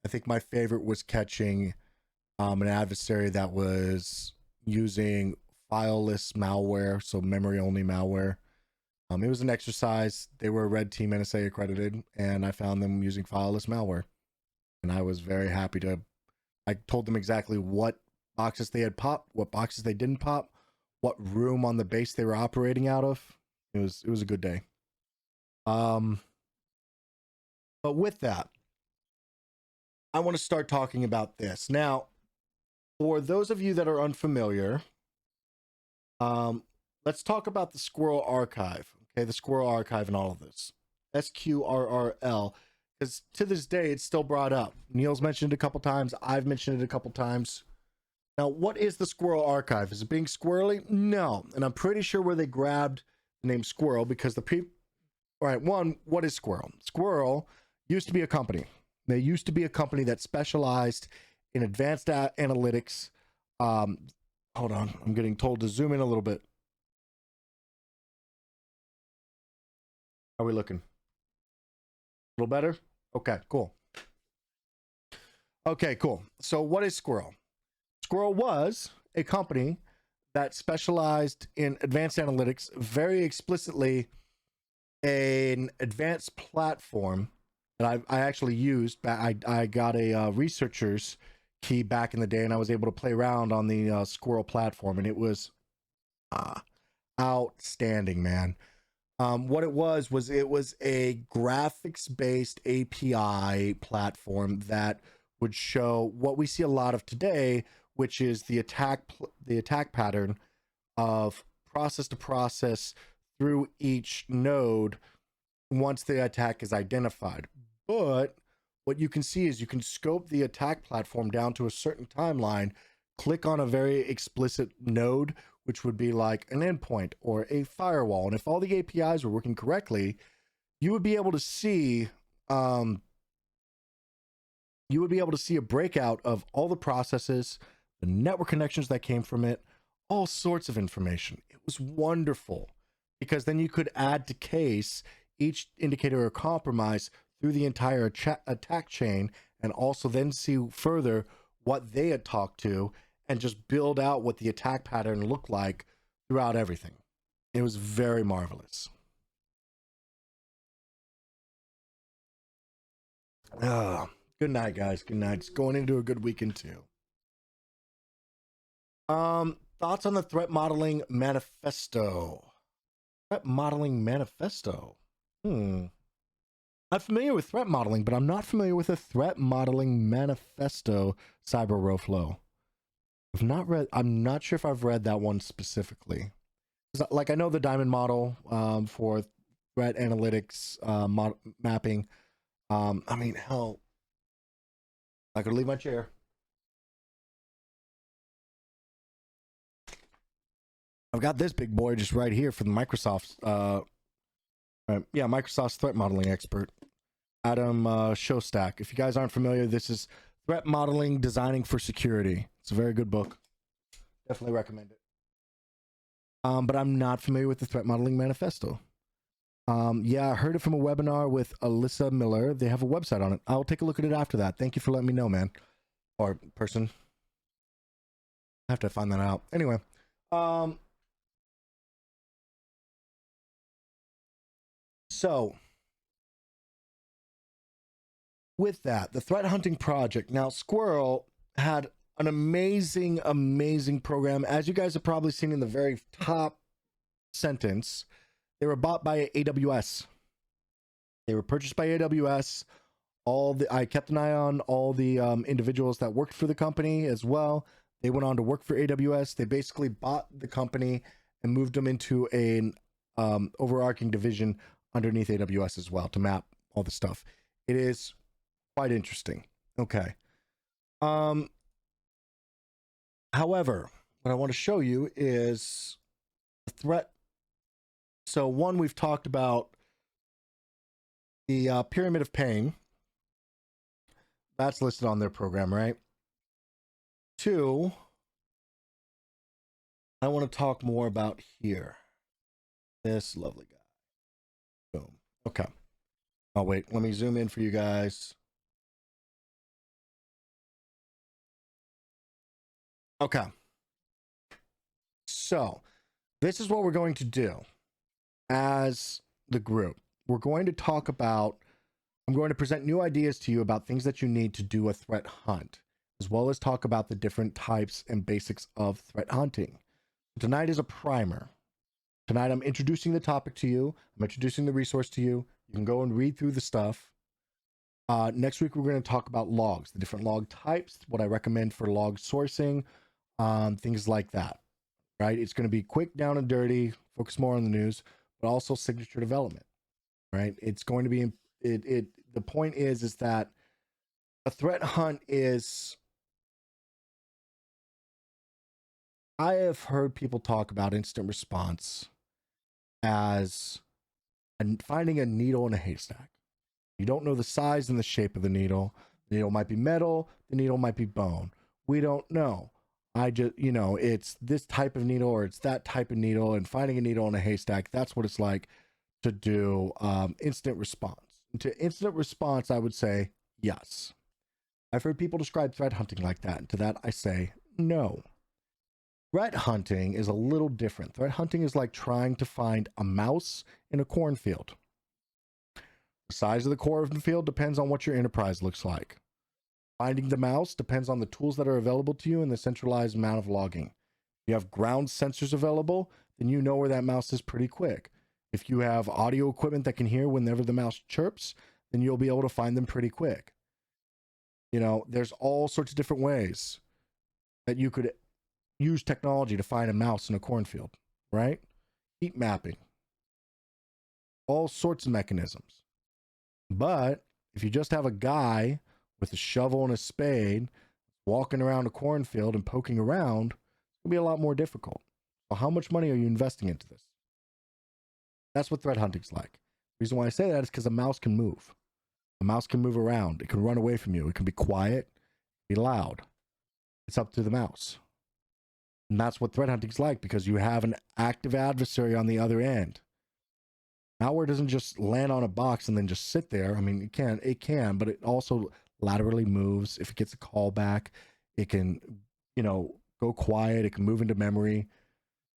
think my favorite was catching an adversary that was using fileless malware, so memory only malware. It was an exercise. They were red team NSA accredited, and I found them using fileless malware. And I was very happy I told them exactly what boxes they had popped, what boxes they didn't pop, what room on the base they were operating out of. It was a good day. But with that, I want to start talking about this. Now, for those of you that are unfamiliar, let's talk about the Squirrel Archive. Okay, the Squirrel Archive and all of this. SQRRL. Because to this day, it's still brought up. Neil's mentioned it a couple times. I've mentioned it a couple times. Now, what is the Squirrel Archive? Is it being squirrely? No. And I'm pretty sure where they grabbed the name Squirrel because the people... All right, one, what is Squirrel? Squirrel used to be a company. They used to be a company that specialized in advanced analytics. Hold on. I'm getting told to zoom in a little bit. How are we looking? A little better? Okay, cool. Okay, cool. So what is Squirrel? Squirrel was a company that specialized in advanced analytics, very explicitly an advanced platform that I actually used. I got a researcher's key back in the day, and I was able to play around on the Squirrel platform, and it was outstanding, man. What it was a graphics-based API platform that would show what we see a lot of today, which is the attack pattern of process to process through each node once the attack is identified. But what you can see is you can scope the attack platform down to a certain timeline, click on a very explicit node, which would be like an endpoint or a firewall. And if all the APIs were working correctly, you would be able to see a breakout of all the processes, the network connections that came from it, all sorts of information. It was wonderful because then you could add to case each indicator or compromise through the entire attack chain, and also then see further what they had talked to and just build out what the attack pattern looked like throughout everything. It was very marvelous. Good night, guys. Good night. It's going into a good weekend too. Thoughts on the threat modeling manifesto? Threat modeling manifesto. I'm familiar with threat modeling, but I'm not familiar with a threat modeling manifesto, Cyber Roflo. I'm not sure if I've read that one specifically. Like, I know the diamond model for threat analytics mapping. I mean, hell, I could leave my chair. I've got this big boy just right here from Microsoft's Microsoft's threat modeling expert, Adam Shostak. If you guys aren't familiar, this is Threat Modeling Designing for Security. It's a very good book. Definitely recommend it. But I'm not familiar with the Threat Modeling Manifesto. I heard it from a webinar with Alyssa Miller. They have a website on it. I'll take a look at it after that. Thank you for letting me know, man. Or person. I have to find that out. Anyway. So, with that, the threat hunting project. Now, Squirrel had an amazing, amazing program. As you guys have probably seen in the very top sentence, they were bought by AWS. They were purchased by AWS. I kept an eye on all the individuals that worked for the company as well. They went on to work for AWS. They basically bought the company and moved them into an overarching division underneath AWS as well to map all the stuff. It is quite interesting. Okay. However, what I want to show you is the threat. So one, we've talked about the pyramid of pain. That's listed on their program, right? Two, I want to talk more about here. This lovely guy. Boom. Okay. Oh, wait. Let me zoom in for you guys. Okay. So, this is what we're going to do as the group. We're going to talk about, I'm going to present new ideas to you about things that you need to do a threat hunt, as well as talk about the different types and basics of threat hunting. Tonight is a primer. Tonight I'm introducing the topic to you. I'm introducing the resource to you. You can go and read through the stuff. Next week, we're going to talk about logs, the different log types, what I recommend for log sourcing, things like that, right? It's going to be quick, down and dirty, focus more on the news, but also signature development, right? It's going to be, the point is that a threat hunt is, I have heard people talk about instant response as finding a needle in a haystack. You don't know the size and the shape of the needle. The needle might be metal, the needle might be bone. We don't know. It's this type of needle or it's that type of needle, and finding a needle in a haystack, that's what it's like to do instant response. And to instant response, I would say yes. I've heard people describe threat hunting like that, and to that I say no. Threat hunting is a little different. Threat hunting is like trying to find a mouse in a cornfield. The size of the cornfield depends on what your enterprise looks like. Finding the mouse depends on the tools that are available to you and the centralized amount of logging. If you have ground sensors available, then you know where that mouse is pretty quick. If you have audio equipment that can hear whenever the mouse chirps, then you'll be able to find them pretty quick. There's all sorts of different ways that you could use technology to find a mouse in a cornfield, right? Heat mapping, all sorts of mechanisms. But if you just have a guy with a shovel and a spade walking around a cornfield and poking around, it's going to be a lot more difficult. So how much money are you investing into this? That's what threat hunting's like. The reason why I say that is because a mouse can move. A mouse can move around. It can run away from you. It can be quiet, be loud. It's up to the mouse. And that's what threat hunting's like, because you have an active adversary on the other end. Malware doesn't just land on a box and then just sit there. I mean, it can, but it also laterally moves. If it gets a call back, it can, go quiet. It can move into memory. It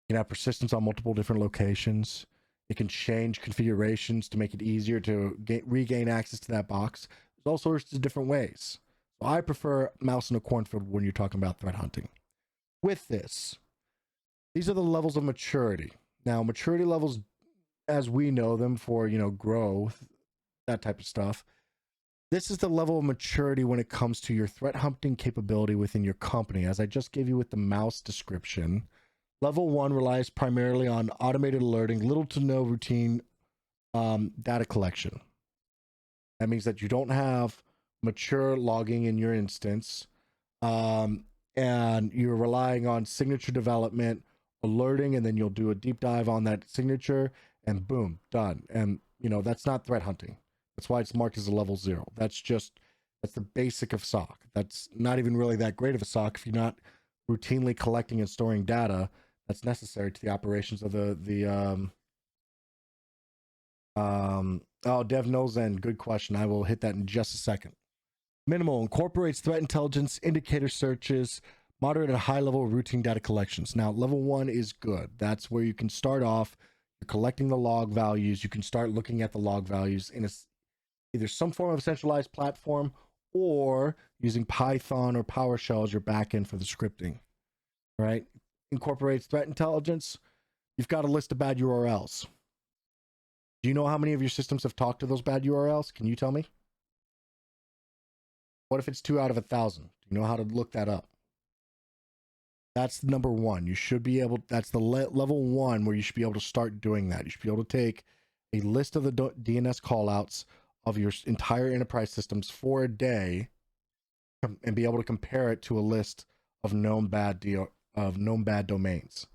can have persistence on multiple different locations. It can change configurations to make it easier to regain access to that box. There's all sorts of different ways. So I prefer mouse in a cornfield when you're talking about threat hunting. With this, these are the levels of maturity. Now, maturity levels, as we know them for, growth, that type of stuff. This is the level of maturity when it comes to your threat hunting capability within your company. As I just gave you with the mouse description, level 1 relies primarily on automated alerting, little to no routine data collection. That means that you don't have mature logging in your instance, and you're relying on signature development, alerting, and then you'll do a deep dive on that signature, and boom, done. And that's not threat hunting. That's why it's marked as a level 0. That's the basic of SOC. That's not even really that great of a SOC if you're not routinely collecting and storing data that's necessary to the operations of the oh, Dev Nolzen, good question. I will hit that in just a second. Minimal incorporates threat intelligence, indicator searches, moderate and high level routine data collections. Now, level 1 is good. That's where you can start off. You're collecting the log values. You can start looking at the log values in either some form of centralized platform or using Python or PowerShell as your backend for the scripting. Right? Incorporates threat intelligence. You've got a list of bad URLs. Do you know how many of your systems have talked to those bad URLs? Can you tell me? What if it's 2 out of 1,000? Do you know how to look that up? That's number 1. You should be able, that's the level 1 where you should be able to start doing that. You should be able to take a list of the DNS callouts of your entire enterprise systems for a day and be able to compare it to a list of known bad domains.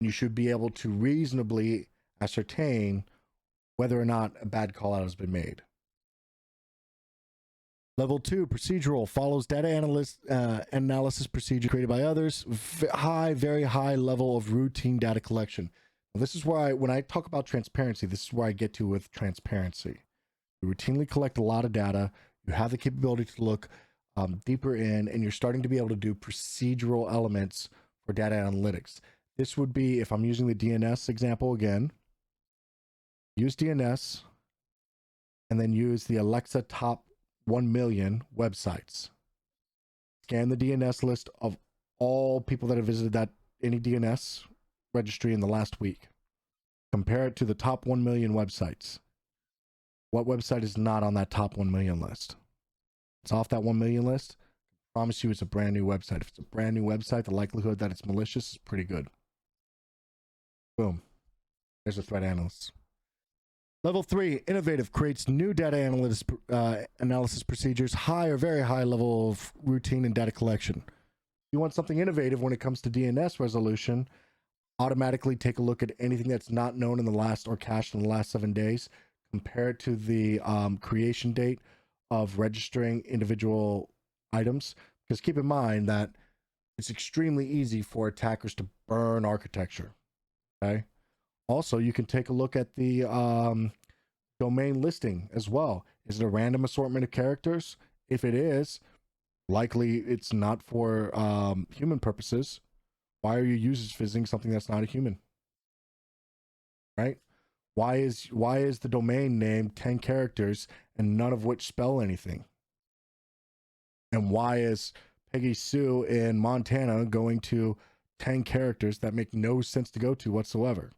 You should be able to reasonably ascertain whether or not a bad callout has been made. Level 2, procedural, follows data analysis procedure created by others. Very high level of routine data collection. Now, this is where when I talk about transparency, this is where I get to with transparency. You routinely collect a lot of data. You have the capability to look deeper in, and you're starting to be able to do procedural elements for data analytics. This would be, if I'm using the DNS example again, use DNS, and then use the Alexa top 1 million websites. Scan the DNS list of all people that have visited any DNS registry in the last week. Compare it to the top 1 million websites. What website is not on that top 1 million list? It's off that 1 million list. I promise you it's a brand new website. If it's a brand new website, the likelihood that it's malicious is pretty good. Boom. There's a threat analyst. Level 3, innovative, creates new data analysis procedures, high or very high level of routine and data collection. You want something innovative when it comes to DNS resolution, automatically take a look at anything that's not known in the last or cached in the last 7 days, compare it to the creation date of registering individual items, because keep in mind that it's extremely easy for attackers to burn architecture. Okay. Also, you can take a look at the domain listing as well. Is it a random assortment of characters? If it is, likely it's not for human purposes. Why are you users visiting something that's not a human? Right? Why is the domain name 10 characters and none of which spell anything? And why is Peggy Sue in Montana going to 10 characters that make no sense to go to whatsoever?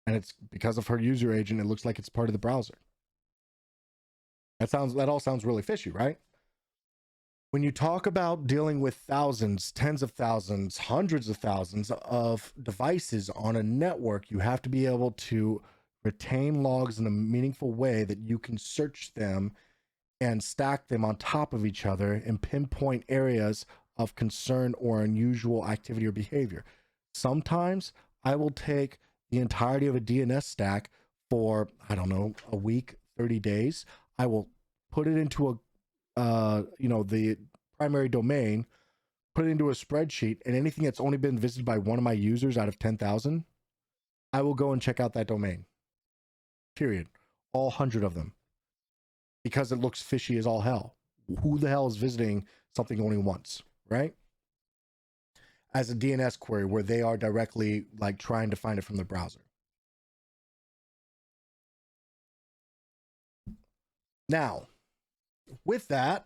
And it's because of her user agent. It looks like it's part of the browser. That all sounds really fishy, right? When you talk about dealing with thousands, tens of thousands, hundreds of thousands of devices on a network, you have to be able to retain logs in a meaningful way that you can search them and stack them on top of each other and pinpoint areas of concern or unusual activity or behavior. Sometimes I will take the entirety of a DNS stack for, I don't know, a week, 30 days. I will put it into the primary domain, put it into a spreadsheet, and anything that's only been visited by one of my users out of 10,000, I will go and check out that domain. Period. All 100 of them. Because it looks fishy as all hell. Who the hell is visiting something only once, right? As a DNS query where they are directly like trying to find it from the browser. Now, with that,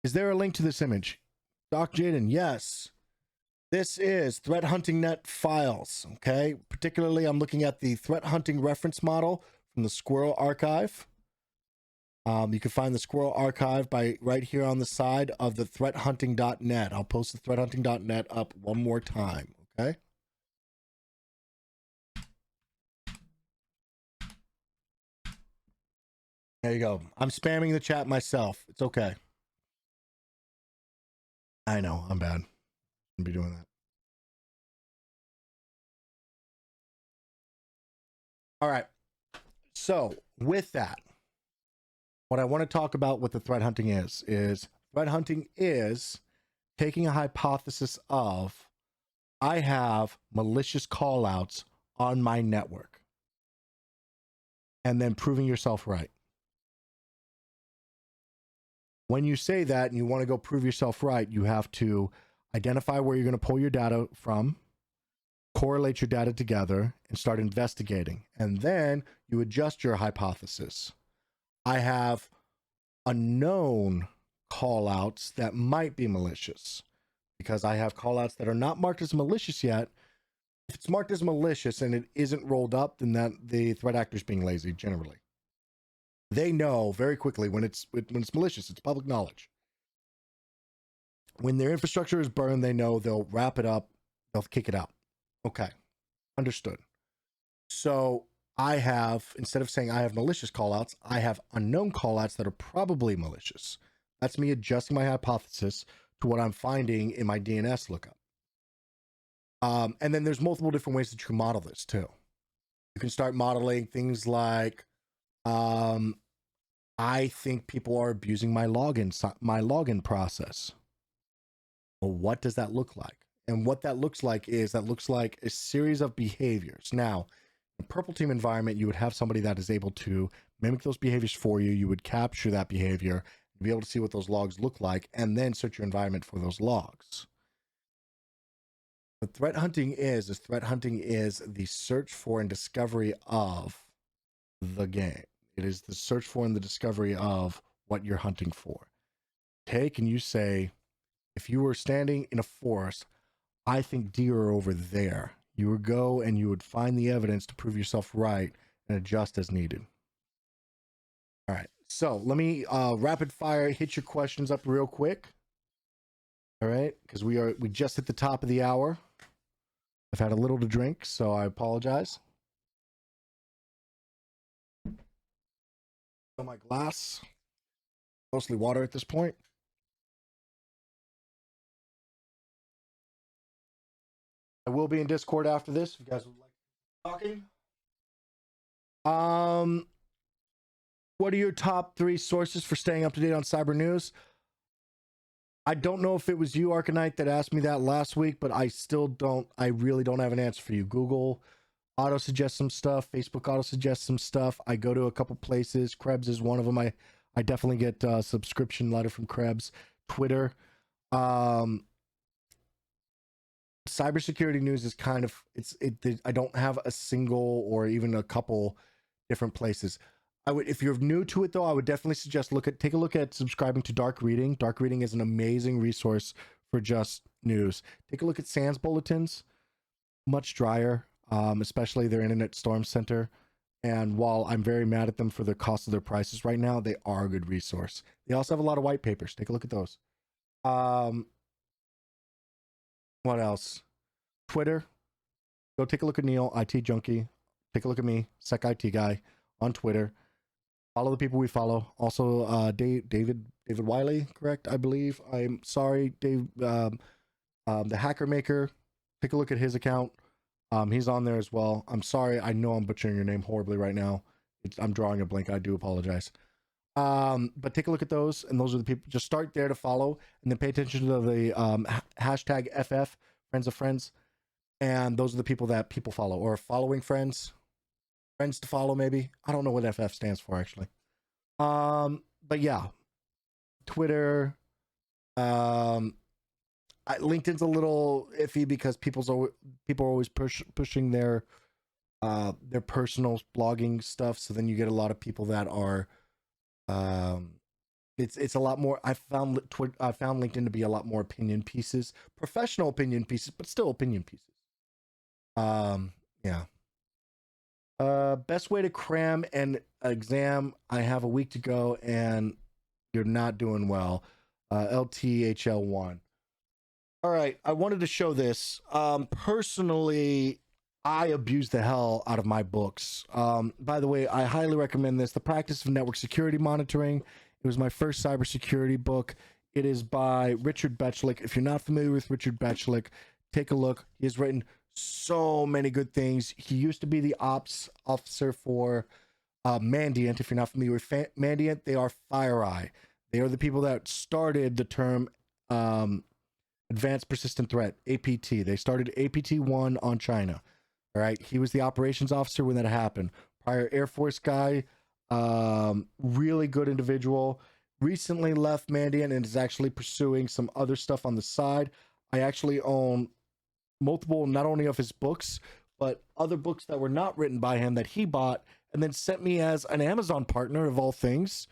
is there a link to this image? Doc Jaden, yes. This is Threat Hunting Net files, okay? Particularly, I'm looking at the threat hunting reference model from the Squirrel Archive. You can find the Squirrel Archive by right here on the side of the threathunting.net. I'll post the threathunting.net up one more time, okay? There you go. I'm spamming the chat myself. It's okay. I know, I'm bad. I'll be doing that. All right. So with that, what I want to talk about with the threat hunting is threat hunting is taking a hypothesis of I have malicious callouts on my network and then proving yourself right. When you say that and you want to go prove yourself right, you have to identify where you're going to pull your data from, correlate your data together, and start investigating. And then you adjust your hypothesis. I have unknown callouts that might be malicious because I have callouts that are not marked as malicious yet. If it's marked as malicious and it isn't rolled up, then that the threat actor is being lazy generally. They know very quickly when it's malicious. It's public knowledge. When their infrastructure is burned, they know they'll wrap it up, they'll kick it out. Okay, understood. So I have, instead of saying I have malicious callouts, I have unknown callouts that are probably malicious. That's me adjusting my hypothesis to what I'm finding in my DNS lookup. And then there's multiple different ways that you can model this too. You can start modeling things like, I think people are abusing my login process. Well, what does that look like? And what that looks like is a series of behaviors. Now, in a purple team environment, you would have somebody that is able to mimic those behaviors for you. You would capture that behavior, be able to see what those logs look like, and then search your environment for those logs. What threat hunting is the search for and discovery of the game. It is the search for and the discovery of what you're hunting for. Take and you say, if you were standing in a forest, I think deer are over there. You would go and you would find the evidence to prove yourself right and adjust as needed. All right, so let me rapid fire hit your questions up real quick. All right, because we just hit the top of the hour. I've had a little to drink, so I apologize. Fill my glass, mostly water at this point. I will be in Discord after this if you guys would like talking. What are your top 3 sources for staying up to date on cyber news? I don't know if it was you, Arcanite, that asked me that last week, but I really don't have an answer for you. Google auto suggests some stuff. Facebook auto suggests some stuff. I go to a couple places. Krebs is one of them. I definitely get a subscription letter from Krebs. Twitter. Cybersecurity news is kind of, I don't have a single or even a couple different places. If you're new to it though, I would definitely suggest take a look at subscribing to Dark Reading. Dark Reading is an amazing resource for just news. Take a look at SANS bulletins, much drier, especially their Internet Storm Center. And while I'm very mad at them for the cost of their prices right now, they are a good resource. They also have a lot of white papers. Take a look at those. What else? Twitter. Go take a look at Neil, IT Junkie. Take a look at me, Sec IT Guy, on Twitter. Follow the people we follow. Also, David Wiley, correct? I believe. I'm sorry, Dave. The Hacker Maker. Take a look at his account. He's on there as well. I'm sorry. I know I'm butchering your name horribly right now. I'm drawing a blank. I do apologize. But take a look at those, and those are the people. Just start there to follow, and then pay attention to the hashtag FF, friends of friends, and those are the people that people follow, or following friends to follow, maybe. I don't know what FF stands for, actually. But yeah, Twitter. LinkedIn's a little iffy because people are always pushing their personal blogging stuff, so then you get a lot of people that are it's a lot more. I found LinkedIn to be a lot more opinion pieces, professional opinion pieces, but still opinion pieces. Yeah. Best way to cram an exam. I have a week to go and you're not doing well. LTHL1. All right, I wanted to show this. Personally, I abuse the hell out of my books. By the way, I highly recommend this, The Practice of Network Security Monitoring. It was my first cybersecurity book. It is by Richard Betchlick. If you're not familiar with Richard Betchlick, take a look. He has written so many good things. He used to be the ops officer for Mandiant. If you're not familiar with Mandiant, they are FireEye. They are the people that started the term Advanced Persistent Threat, APT. They started APT-1 on China. All right. He was the operations officer when that happened. Prior Air Force guy, really good individual. Recently left Mandiant and is actually pursuing some other stuff on the side. I actually own multiple, not only of his books, but other books that were not written by him that he bought and then sent me as an Amazon partner of all things.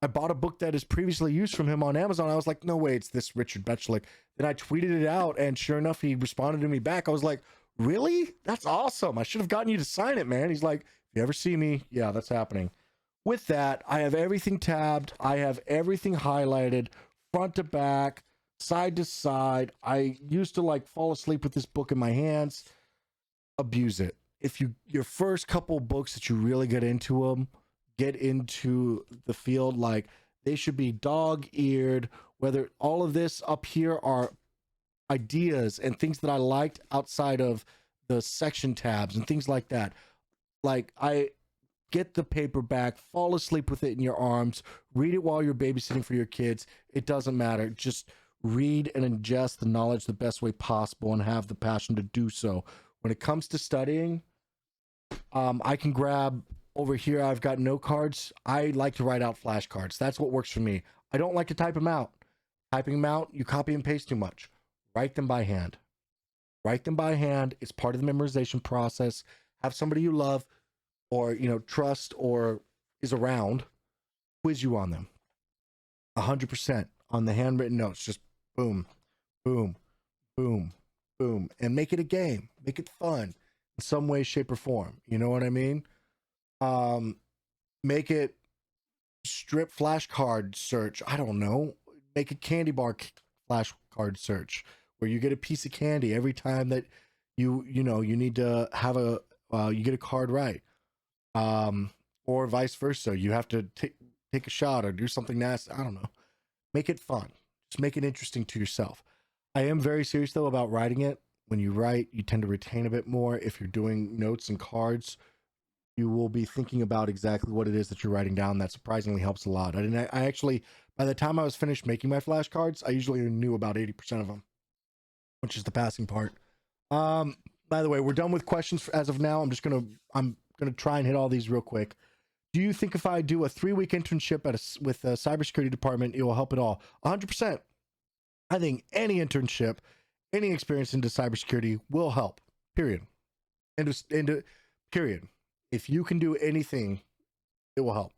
I bought a book that is previously used from him on Amazon. I was like, no way, it's this Richard Betchlick. Then I tweeted it out, and sure enough, he responded to me back. I was like, really? That's awesome. I should have gotten you to sign it, man. He's like, if you ever see me, yeah, that's happening. With that, I have everything tabbed. I have everything highlighted, front to back, side to side. I used to like fall asleep with this book in my hands. Abuse it. If your first couple books that you really get into the field, like they should be dog-eared. Whether all of this up here are ideas and things that I liked outside of the section tabs and things like that. Like, I get the paperback, fall asleep with it in your arms, read it while you're babysitting for your kids. It doesn't matter. Just read and ingest the knowledge the best way possible and have the passion to do so. When it comes to studying, I can grab over here. I've got note cards. I like to write out flashcards. That's what works for me. I don't like to type them out. Typing them out, you copy and paste too much. Write them by hand. Write them by hand. It's part of the memorization process. Have somebody you love or, trust or is around quiz you on them. 100% on the handwritten notes. Just boom, boom, boom, boom. And make it a game. Make it fun in some way, shape, or form. You know what I mean? Make it strip flashcard search. I don't know. Make a candy bar flashcard search where you get a piece of candy every time that you need to have you get a card right. Or vice versa. You have to take a shot or do something nasty. I don't know. Make it fun. Just make it interesting to yourself. I am very serious though about writing it. When you write, you tend to retain a bit more. If you're doing notes and cards, you will be thinking about exactly what it is that you're writing down. That surprisingly helps a lot. I actually, by the time I was finished making my flashcards, I usually knew about 80% of them, which is the passing part. By the way, we're done with questions as of now. I'm gonna try and hit all these real quick. Do you think if I do a 3-week internship with a cybersecurity department, it will help at all? 100%. I think any internship, any experience into cybersecurity will help. Period. Period. If you can do anything, it will help.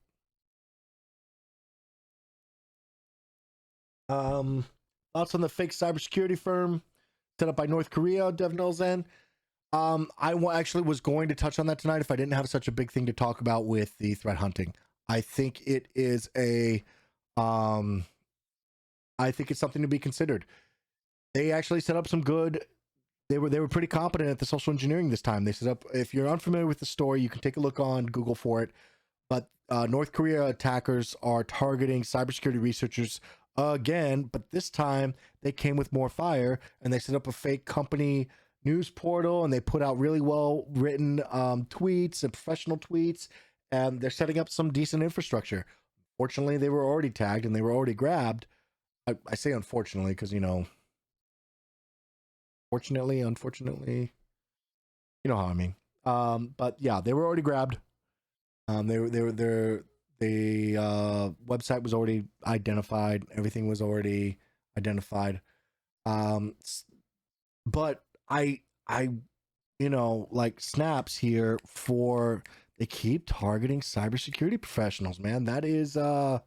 Thoughts on the fake cybersecurity firm set up by North Korea, DevNelzen? I actually was going to touch on that tonight if I didn't have such a big thing to talk about with the threat hunting. I think it is I think it's something to be considered. They actually set up some good. They were pretty competent at the social engineering this time. They set up. If you're unfamiliar with the story, you can take a look on Google for it. But North Korea attackers are targeting cybersecurity researchers again, but this time they came with more fire and they set up a fake company news portal and they put out really well written tweets and professional tweets, and they're setting up some decent infrastructure. Fortunately, they were already tagged and they were already grabbed. I say unfortunately because fortunately, unfortunately, you know how I mean. But yeah, they were already grabbed. The website was already identified. Everything was already identified. But I like snaps here for they keep targeting cybersecurity professionals, man. That is that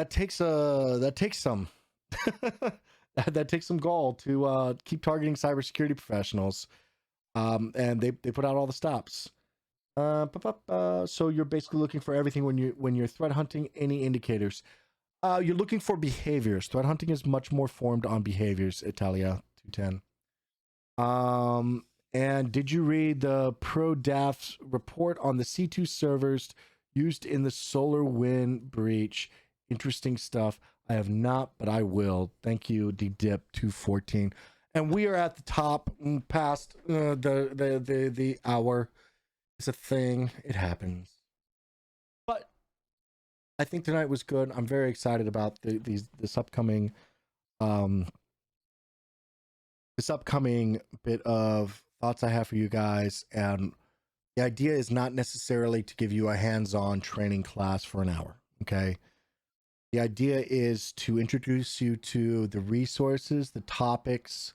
takes some that takes some gall to keep targeting cybersecurity professionals. And they put out all the stops. So you're basically looking for everything when you're threat hunting. Any indicators? You're looking for behaviors. Threat hunting is much more formed on behaviors. Italia 210. And did you read the ProDAF's report on the C2 servers used in the SolarWinds breach? Interesting stuff. I have not, but I will. Thank you, DDip214. And we are at the top, past the hour. It's a thing. It happens. But I think tonight was good. I'm very excited about this upcoming bit of thoughts I have for you guys. And the idea is not necessarily to give you a hands-on training class for an hour. Okay. The idea is to introduce you to the resources, the topics.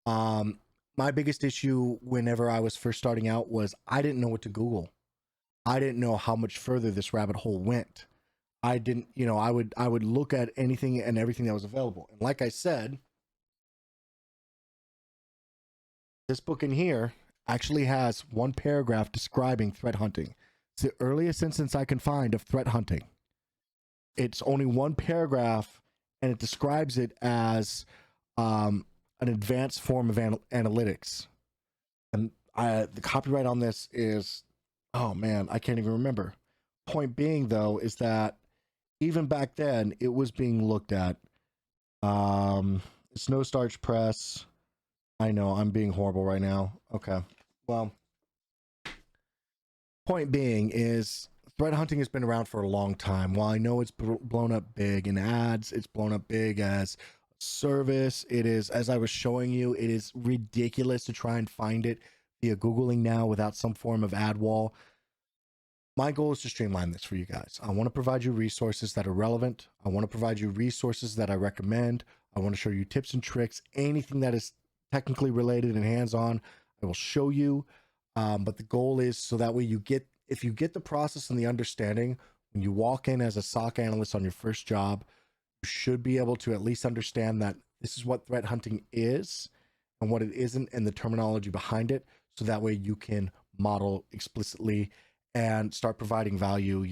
My biggest issue whenever I was first starting out was I didn't know what to Google. I didn't know how much further this rabbit hole went. I didn't, I would look at anything and everything that was available. And like I said, this book in here actually has one paragraph describing threat hunting. It's the earliest instance I can find of threat hunting. It's only one paragraph, and it describes it as an advanced form of analytics. And the copyright on this is, oh man, I can't even remember. Point being, though, is that even back then, it was being looked at. It's No Starch Press. I know, I'm being horrible right now. Okay. Well, point being is threat hunting has been around for a long time. While I know it's blown up big in ads, it's blown up big as service. It is, as I was showing you, it is ridiculous to try and find it via Googling now without some form of ad wall. My goal is to streamline this for you guys. I want to provide you resources that are relevant. I want to provide you resources that I recommend. I want to show you tips and tricks, anything that is technically related and hands-on, I will show you. But the goal is so that way if you get the process and the understanding, when you walk in as a SOC analyst on your first job, you should be able to at least understand that this is what threat hunting is and what it isn't and the terminology behind it. So that way you can model explicitly and start providing value,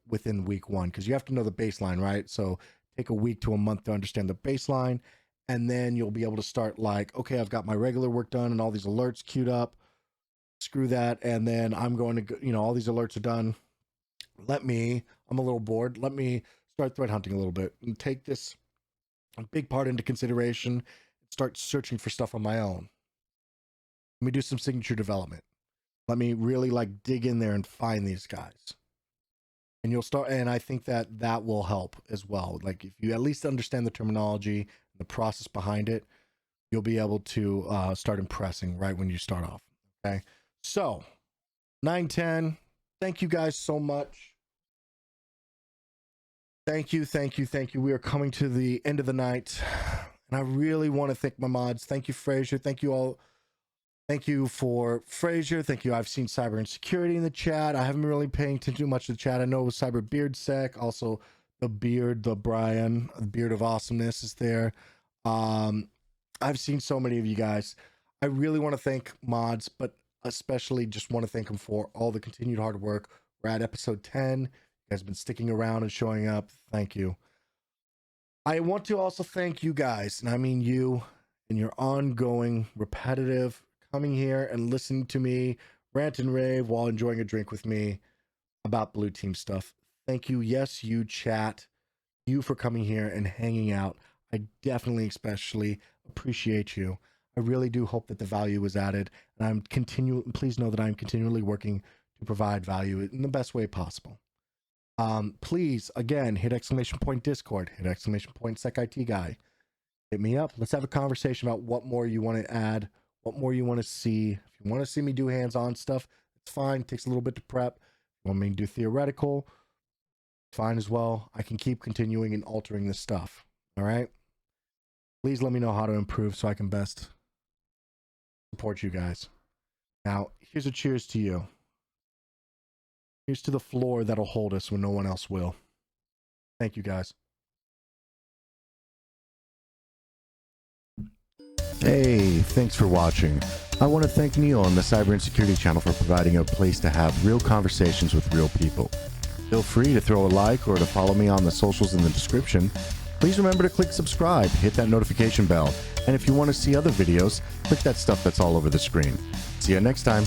within week one, because you have to know the baseline, right? So take a week to a month to understand the baseline. And then you'll be able to start like, okay, I've got my regular work done and all these alerts queued up. Screw that. And then I'm going to go, all these alerts are done. I'm a little bored. Let me start threat hunting a little bit and take this big part into consideration and start searching for stuff on my own. Let me do some signature development. Let me really dig in there and find these guys. And you'll start, and I think that will help as well. Like if you at least understand the terminology, the process behind it, you'll be able to start impressing right when you start off. Okay. So 910, thank you guys so much. Thank you. We are coming to the end of the night, and I really want to thank my mods. Thank you, Frazier. Thank you all. Thank you for Frazier. Thank you. I've seen Cyber Insecurity in the chat. I haven't been really paying attention too much to the chat. I know it was Cyber Beard Sec. Also, the Brian, the Beard of Awesomeness is there. I've seen so many of you guys. I really want to thank mods, but especially just want to thank them for all the continued hard work. We're at episode 10. You guys have been sticking around and showing up. Thank you. I want to also thank you guys, and I mean you, and your ongoing, repetitive coming here and listening to me rant and rave while enjoying a drink with me about blue team stuff. Thank you. Yes, you chat. You for coming here and hanging out. I definitely especially appreciate you. I really do hope that the value was added, and please know that I'm continually working to provide value in the best way possible. Please, again, hit ! Discord, hit ! Sec IT guy. Hit me up. Let's have a conversation about what more you want to add, what more you want to see. If you want to see me do hands-on stuff, it's fine. It takes a little bit to prep. If you want me to do theoretical, fine as well. I can keep continuing and altering this stuff. All right. Please let me know how to improve so I can best support you guys. Now, here's a cheers to you. Here's to the floor that'll hold us when no one else will. Thank you, guys. Hey, thanks for watching. I want to thank Neil on the Cyber Insecurity channel for providing a place to have real conversations with real people. Feel free to throw a like or to follow me on the socials in the description. Please remember to click subscribe, hit that notification bell, And if you want to see other videos, click that stuff that's all over the screen. See you next time.